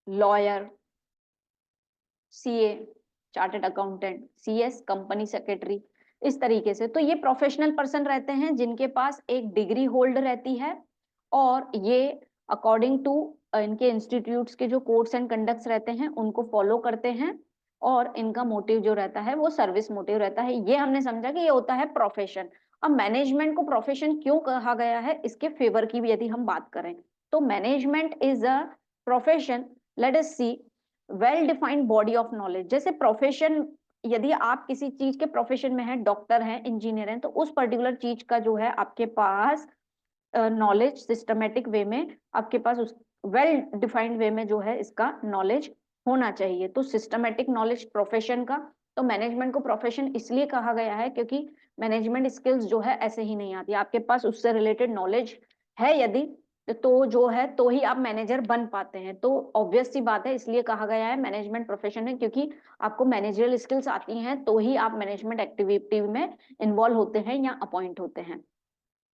lawyer, CA, chartered accountant, CS, company secretary, इस तरीके से। तो ये प्रोफेशनल पर्सन रहते हैं जिनके पास एक डिग्री होल्ड रहती है, और ये अकॉर्डिंग टू इनके इंस्टीट्यूट्स के जो कोड्स एंड कंडक्ट्स रहते हैं उनको फॉलो करते हैं, और इनका मोटिव जो रहता है वो सर्विस मोटिव रहता है। ये हमने समझा कि ये होता है प्रोफेशन। अब मैनेजमेंट को प्रोफेशन क्यों कहा गया है, इसके फेवर की भी यदि हम बात करें, तो management is a profession, let us see, well defined body of knowledge. जैसे प्रोफेशन, यदि आप किसी चीज के प्रोफेशन में हैं, डॉक्टर हैं, इंजीनियर हैं, तो उस पर्टिकुलर चीज का जो है आपके पास नॉलेज सिस्टमेटिक वे में, आपके पास उस वेल डिफाइंड वे में जो है इसका नॉलेज होना चाहिए। तो सिस्टमेटिक नॉलेज प्रोफेशन का। तो मैनेजमेंट को प्रोफेशन इसलिए कहा गया है क्योंकि मैनेजमेंट स्किल्स जो है ऐसे ही नहीं आती, आपके पास उससे रिलेटेड नॉलेज है यदि, तो जो है तो ही आप मैनेजर बन पाते हैं। तो ऑब्वियस सी बात है, इसलिए कहा गया है मैनेजमेंट प्रोफेशन है, क्योंकि आपको मैनेजरियल स्किल्स आती हैं तो ही आप मैनेजमेंट एक्टिविटी में इन्वॉल्व होते हैं या अपॉइंट होते हैं।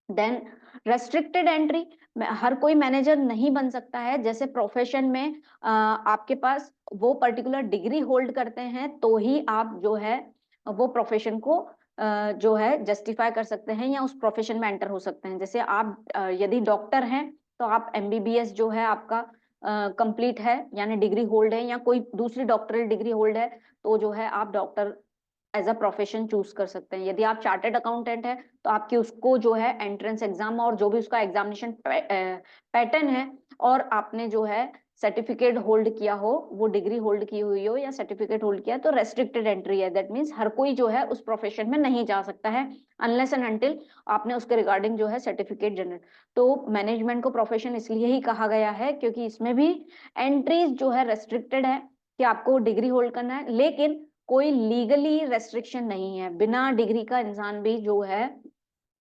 देन रेस्ट्रिक्टेड एंट्री, हर कोई मैनेजर नहीं बन सकता है। जैसे प्रोफेशन में आपके पास वो पर्टिकुलर डिग्री होल्ड करते हैं तो ही आप जो है वो प्रोफेशन को जो है जस्टिफाई कर सकते हैं या उस प्रोफेशन में एंटर हो सकते हैं। जैसे आप यदि डॉक्टर हैं तो आप एमबीबीएस जो है आपका कंप्लीट है, यानी डिग्री होल्ड है, या कोई दूसरी डॉक्टरल डिग्री होल्ड है, तो जो है आप doctor as a profession choose कर सकते हैं। यदि आप चार्टर्ड अकाउंटेंट है तो आपकी उसको जो है एंट्रेंस एग्जाम और जो भी उसका एग्जामिनेशन पैटर्न है, और आपने जो है सर्टिफिकेट होल्ड किया हो, वो डिग्री होल्ड की हुई हो या सर्टिफिकेट होल्ड किया, तो रेस्ट्रिक्टेड एंट्री है। दैट मीन्स हर कोई जो है उस प्रोफेशन में नहीं जा सकता है अनलेस एंड अनटिल आपने उसके रिगार्डिंग जो है सर्टिफिकेट जनरेट। तो मैनेजमेंट को प्रोफेशन इसलिए ही कहा गया है क्योंकि इसमें भी एंट्रीज जो है रेस्ट्रिक्टेड है कि आपको डिग्री होल्ड करना है, लेकिन कोई लीगली रेस्ट्रिक्शन नहीं है, बिना डिग्री का इंसान भी जो है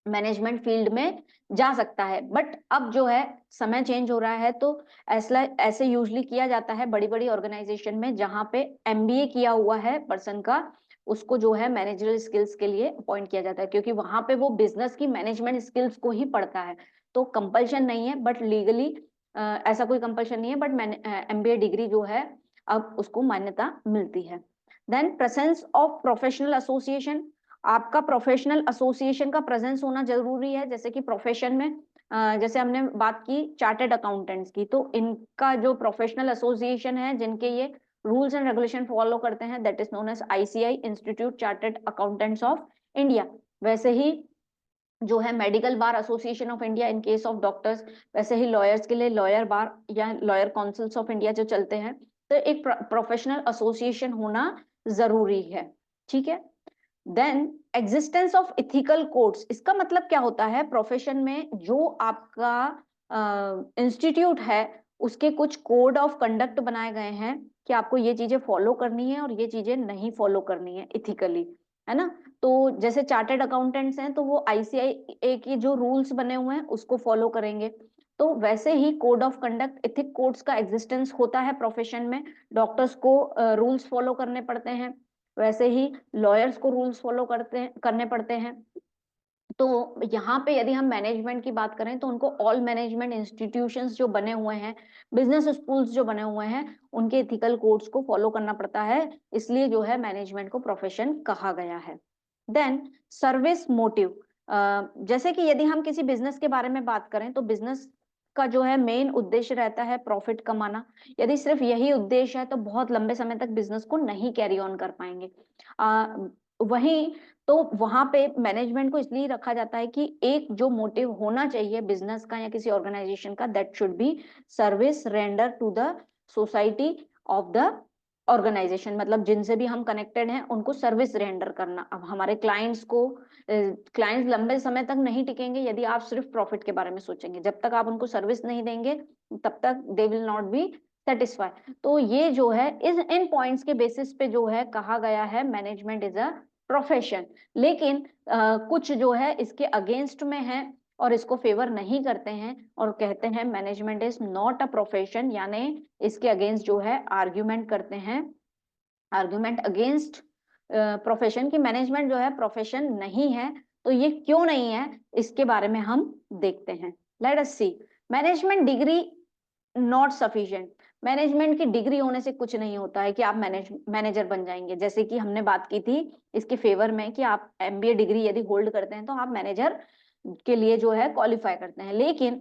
मैनेजमेंट फील्ड में जा सकता है। बट अब जो है समय चेंज हो रहा है, तो ऐसा ऐसे यूजली किया जाता है बड़ी बड़ी ऑर्गेनाइजेशन में जहां पे एमबीए किया हुआ है पर्सन का, उसको जो है मैनेजरल स्किल्स के लिए अपॉइंट किया जाता है, क्योंकि वहां पे वो बिजनेस की मैनेजमेंट स्किल्स को ही पढ़ता है। तो कंपल्शन नहीं है, बट लीगली ऐसा कोई कंपल्शन नहीं है, बट एमबीए डिग्री जो है अब उसको मान्यता मिलती है। Then presence of professional association, आपका प्रोफेशनल एसोसिएशन का प्रेजेंस होना जरूरी है। जैसे कि प्रोफेशन में जैसे हमने बात की चार्टर्ड अकाउंटेंट्स की, तो इनका जो प्रोफेशनल एसोसिएशन है जिनके ये रूल्स एंड रेगुलेशन फॉलो करते हैं, that is known as ICI, institute chartered accountants of India. वैसे ही जो है medical bar association of India in case of doctors, वैसे ही लॉयर्स के लिए लॉयर बार या लॉयर काउंसिल्स ऑफ इंडिया जो चलते हैं। तो एक प्रोफेशनल एसोसिएशन होना जरूरी है। ठीक है, then existence of ethical codes, इसका मतलब क्या होता है, प्रोफेशन में जो आपका इंस्टीट्यूट है उसके कुछ कोड ऑफ कंडक्ट बनाए गए हैं कि आपको ये चीजें फॉलो करनी है और ये चीजें नहीं फॉलो करनी है इथिकली, है ना। तो जैसे चार्टर्ड अकाउंटेंट्स हैं तो वो आईसीआई के जो रूल्स बने हुए हैं उसको फॉलो करेंगे। तो वैसे ही code of conduct, ethic codes का एग्जिस्टेंस होता है प्रोफेशन में। डॉक्टर्स को रूल्स फॉलो करने पड़ते हैं, वैसे ही लॉयर्स को रूल्स फॉलो करने पड़ते हैं। तो यहाँ पे यदि हम मैनेजमेंट की बात करें तो उनको ऑल मैनेजमेंट इंस्टीट्यूशंस जो बने हुए हैं, बिजनेस स्कूल्स जो बने हुए हैं, उनके एथिकल कोड्स को फॉलो करना पड़ता है। इसलिए जो है मैनेजमेंट को प्रोफेशन कहा गया है। देन सर्विस मोटिव, जैसे कि यदि हम किसी बिजनेस के बारे में बात करें तो बिजनेस का जो है मेन उद्देश्य रहता है प्रॉफिट कमाना। यदि सिर्फ यही उद्देश्य है तो बहुत लंबे समय तक बिजनेस को नहीं कैरी ऑन कर पाएंगे। वहीं तो वहां पे मैनेजमेंट को इसलिए रखा जाता है कि एक जो मोटिव होना चाहिए बिजनेस का या किसी ऑर्गेनाइजेशन का, that should be service render to the society of the organisation, मतलब जिनसे भी हम कनेक्टेड हैं उनको सर्विस रेंडर करना। अब हमारे क्लाइंट्स लंबे समय तक नहीं टिकेंगे यदि आप सिर्फ प्रॉफिट के बारे में सोचेंगे। जब तक आप उनको सर्विस नहीं देंगे तब तक they will not be satisfy. तो ये जो है इन पॉइंट्स के बेसिस पे जो है कहा गया है मैनेजमेंट इज अ प्रोफेशन। लेकिन कुछ जो है इसके अगेंस्ट में है और इसको फेवर नहीं करते हैं और कहते हैं management is not a profession, यानी इसके अगेंस्ट जो है आर्ग्यूमेंट करते हैं, आर्ग्यूमेंट अगेंस्ट प्रोफेशन की मैनेजमेंट जो है प्रोफेशन नहीं है। तो ये क्यों नहीं है इसके बारे में हम देखते हैं। Let us see. Management degree not sufficient. Management की डिग्री होने से कुछ नहीं होता है कि आप मैनेजर बन जाएंगे। जैसे कि हमने बात की थी इसके फेवर में कि आप एमबीए डिग्री यदि होल्ड करते हैं तो आप मैनेजर के लिए जो है क्वालिफाई करते हैं। लेकिन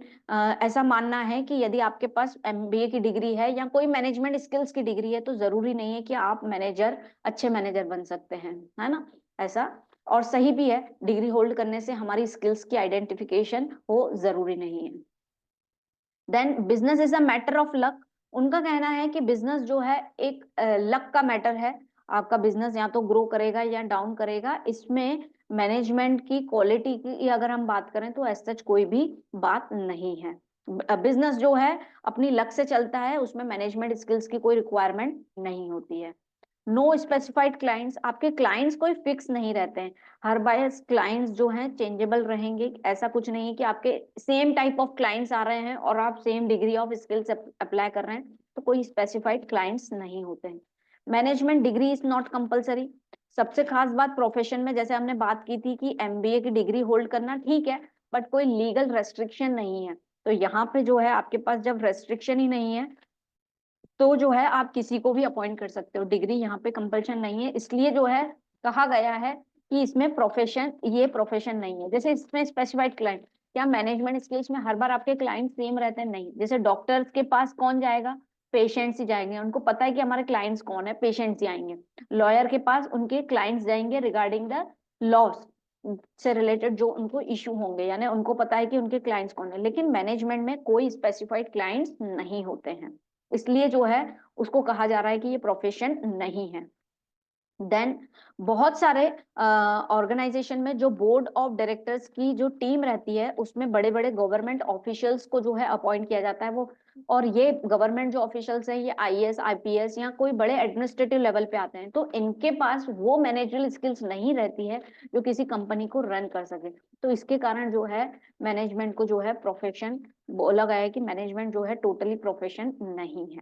ऐसा मानना है कि यदि आपके पास एमबीए की डिग्री है या कोई मैनेजमेंट स्किल्स की डिग्री है तो जरूरी नहीं है कि आप अच्छे मैनेजर बन सकते हैं, है ना। ऐसा और सही भी है, डिग्री होल्ड करने से हमारी स्किल्स की आइडेंटिफिकेशन हो जरूरी नहीं है। Then business is a matter of luck. उनका कहना है कि बिजनेस जो है एक लक का मैटर है। आपका बिजनेस या तो ग्रो करेगा या डाउन करेगा, इसमें मैनेजमेंट की क्वालिटी की अगर हम बात करें तो एज सच कोई भी बात नहीं है। बिजनेस जो है अपनी लक से चलता है, उसमें मैनेजमेंट स्किल्स की कोई रिक्वायरमेंट नहीं होती है। No specified clients. आपके क्लाइंट्स कोई फिक्स नहीं रहते हैं, हर बार क्लाइंट्स जो हैं चेंजेबल रहेंगे। ऐसा कुछ नहीं है कि आपके सेम टाइप ऑफ क्लाइंट्स आ रहे हैं और आप same degree of skills apply कर रहे हैं, तो कोई स्पेसिफाइड क्लाइंट्स नहीं होते हैं। Management degree is not compulsory. सबसे खास बात प्रोफेशन में जैसे हमने बात की थी कि एमबीए की डिग्री होल्ड करना ठीक है, बट कोई लीगल रेस्ट्रिक्शन नहीं है। तो यहाँ पे जो है आपके पास जब रेस्ट्रिक्शन ही नहीं है तो जो है आप किसी को भी अपॉइंट कर सकते हो, डिग्री यहाँ पे कंपल्शन नहीं है। इसलिए जो है कहा गया है कि इसमें ये प्रोफेशन नहीं है। जैसे इसमें स्पेसिफाइड क्लाइंट, क्या मैनेजमेंट स्किल्स में हर बार आपके क्लाइंट सेम रहते हैं? नहीं। जैसे डॉक्टर्स के पास कौन जाएगा? पेशेंट्स ही जाएंगे, उनको पता है कि हमारे क्लाइंट्स कौन है, पेशेंट्स ही आएंगे। लॉयर के पास उनके क्लाइंट्स जाएंगे रिगार्डिंग द लॉस से रिलेटेड जो उनको इशू होंगे, यानी उनको पता है कि उनके क्लाइंट्स कौन है। लेकिन मैनेजमेंट में कोई स्पेसिफाइड क्लाइंट्स नहीं होते हैं, इसलिए जो है उसको कहा जा रहा है कि ये प्रोफेशन नहीं है। देन बहुत सारे ऑर्गेनाइजेशन में जो बोर्ड ऑफ डायरेक्टर्स की जो टीम रहती है उसमें बड़े बड़े गवर्नमेंट ऑफिशियल्स को जो है अपॉइंट किया जाता है। वो और ये गवर्नमेंट जो ऑफिशियल्स हैं ये आईएएस आईपीएस या कोई बड़े एडमिनिस्ट्रेटिव लेवल पे आते हैं, तो इनके पास वो मैनेजरल स्किल्स नहीं रहती है जो किसी कंपनी को रन कर सके। तो इसके कारण जो है मैनेजमेंट को जो है प्रोफेशन बोला गया है कि मैनेजमेंट जो है टोटली प्रोफेशन नहीं है।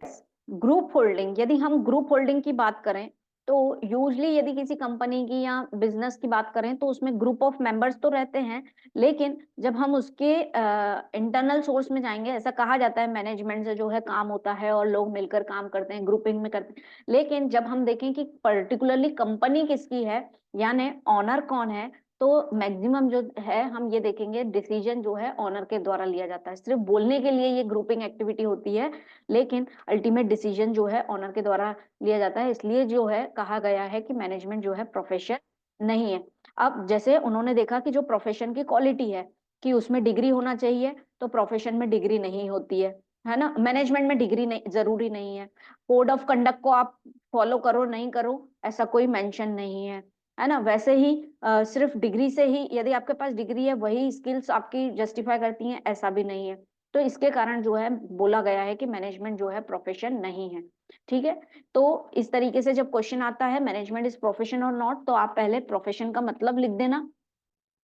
ग्रुप होल्डिंग, यदि हम ग्रुप होल्डिंग की बात करें तो यूजली यदि किसी कंपनी की या बिजनेस की बात करें तो उसमें ग्रुप ऑफ मेंबर्स तो रहते हैं, लेकिन जब हम उसके इंटरनल सोर्स में जाएंगे, ऐसा कहा जाता है मैनेजमेंट से जो है काम होता है और लोग मिलकर काम करते हैं, ग्रुपिंग में करते हैं। लेकिन जब हम देखें कि पर्टिकुलरली कंपनी किसकी है यानी ऑनर कौन है, तो मैक्सिमम जो है हम ये देखेंगे डिसीजन जो है ऑनर के द्वारा लिया जाता है। सिर्फ बोलने के लिए ये ग्रुपिंग एक्टिविटी होती है, लेकिन अल्टीमेट डिसीजन जो है ऑनर के द्वारा लिया जाता है। इसलिए जो है कहा गया है कि मैनेजमेंट जो है प्रोफेशन नहीं है। अब जैसे उन्होंने देखा कि जो प्रोफेशन की क्वालिटी है कि उसमें डिग्री होना चाहिए, तो प्रोफेशन में डिग्री नहीं होती है ना। मैनेजमेंट में डिग्री नहीं जरूरी नहीं है। कोड ऑफ कंडक्ट को आप फॉलो करो नहीं करो ऐसा कोई मेंशन नहीं है ना। वैसे ही सिर्फ डिग्री से ही यदि आपके पास डिग्री है वही स्किल्स आपकी जस्टिफाई करती हैं, ऐसा भी नहीं है। तो इसके कारण जो है बोला गया है कि मैनेजमेंट जो है प्रोफेशन नहीं है। ठीक है, तो इस तरीके से जब क्वेश्चन आता है management is profession or not, तो आप पहले प्रोफेशन का मतलब लिख देना,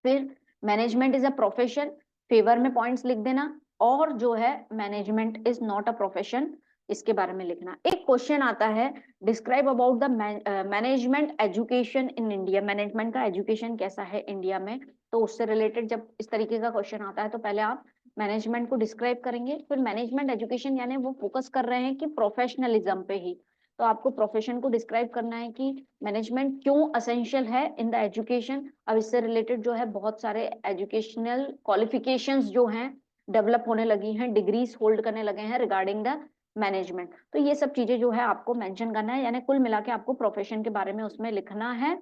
फिर management is a profession favour में पॉइंट्स लिख देना, और जो है management is not a profession इसके बारे में लिखना। एक क्वेश्चन आता है describe about the management education in India. Management का एजुकेशन कैसा है इंडिया में, तो उससे रिलेटेड जब इस तरीके का क्वेश्चन आता है तो पहले आप मैनेजमेंट को डिस्क्राइब करेंगे, फिर मैनेजमेंट एजुकेशन यानी वो फोकस कर रहे हैं कि प्रोफेशनलिज्म पे ही, तो आपको प्रोफेशन को डिस्क्राइब करना है कि मैनेजमेंट क्यों असेंशियल है इन द एजुकेशन। अब इससे रिलेटेड जो है बहुत सारे एजुकेशनल क्वालिफिकेशंस जो हैं डेवलप होने लगी हैं, डिग्रीज होल्ड करने लगे हैं रिगार्डिंग द मैनेजमेंट। तो ये सब चीजें जो है आपको मेंशन करना है, यानी कुल मिला के आपको प्रोफेशन के बारे में उसमें लिखना है।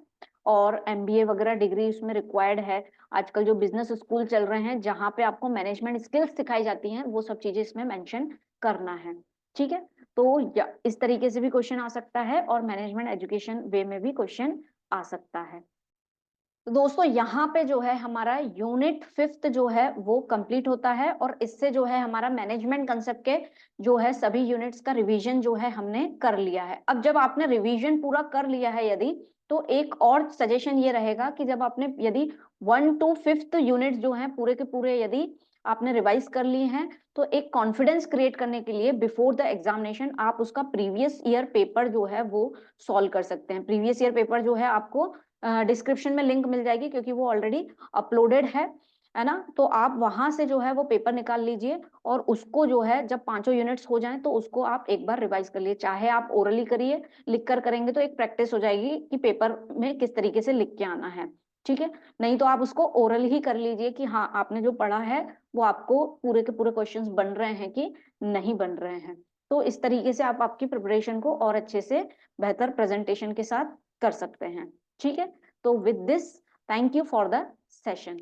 और एमबीए वगैरह डिग्री उसमें रिक्वायर्ड है। आजकल जो बिजनेस स्कूल चल रहे हैं जहाँ पे आपको मैनेजमेंट स्किल्स सिखाई जाती हैं, वो सब चीजें इसमें मेंशन करना है। ठीक है, तो इस तरीके से भी क्वेश्चन आ सकता है और मैनेजमेंट एजुकेशन वे में भी क्वेश्चन आ सकता है। तो दोस्तों यहाँ पे जो है हमारा यूनिट 5 जो है वो कंप्लीट होता है, और इससे जो है हमारा मैनेजमेंट कंसेप्ट के जो है सभी यूनिट्स का रिवीजन जो है हमने कर लिया है। अब जब आपने रिवीजन पूरा कर लिया है यदि, तो एक और सजेशन ये रहेगा कि जब आपने यदि 1 to 5th यूनिट जो है पूरे के पूरे यदि आपने रिवाइज कर लिए हैं, तो एक कॉन्फिडेंस क्रिएट करने के लिए बिफोर द एग्जामिनेशन आप उसका प्रीवियस ईयर पेपर जो है वो सॉल्व कर सकते हैं। प्रीवियस ईयर पेपर जो है आपको डिस्क्रिप्शन में लिंक मिल जाएगी, क्योंकि वो ऑलरेडी अपलोडेड है ना। तो आप वहां से जो है वो पेपर निकाल लीजिए, और उसको जो है जब पांचों यूनिट्स हो जाएं तो उसको आप एक बार रिवाइज कर लिए। चाहे आप ओरली करिए, लिख कर करेंगे तो एक प्रैक्टिस हो जाएगी कि पेपर में किस तरीके से लिख के आना है। ठीक है, नहीं तो आप उसको ओरल ही कर लीजिए कि हाँ आपने जो पढ़ा है वो आपको पूरे के पूरे क्वेश्चंस बन रहे हैं कि नहीं बन रहे हैं। तो इस तरीके से आप आपकी प्रिपरेशन को और अच्छे से बेहतर प्रेजेंटेशन के साथ कर सकते हैं। ठीक है, तो with this, thank you for the session.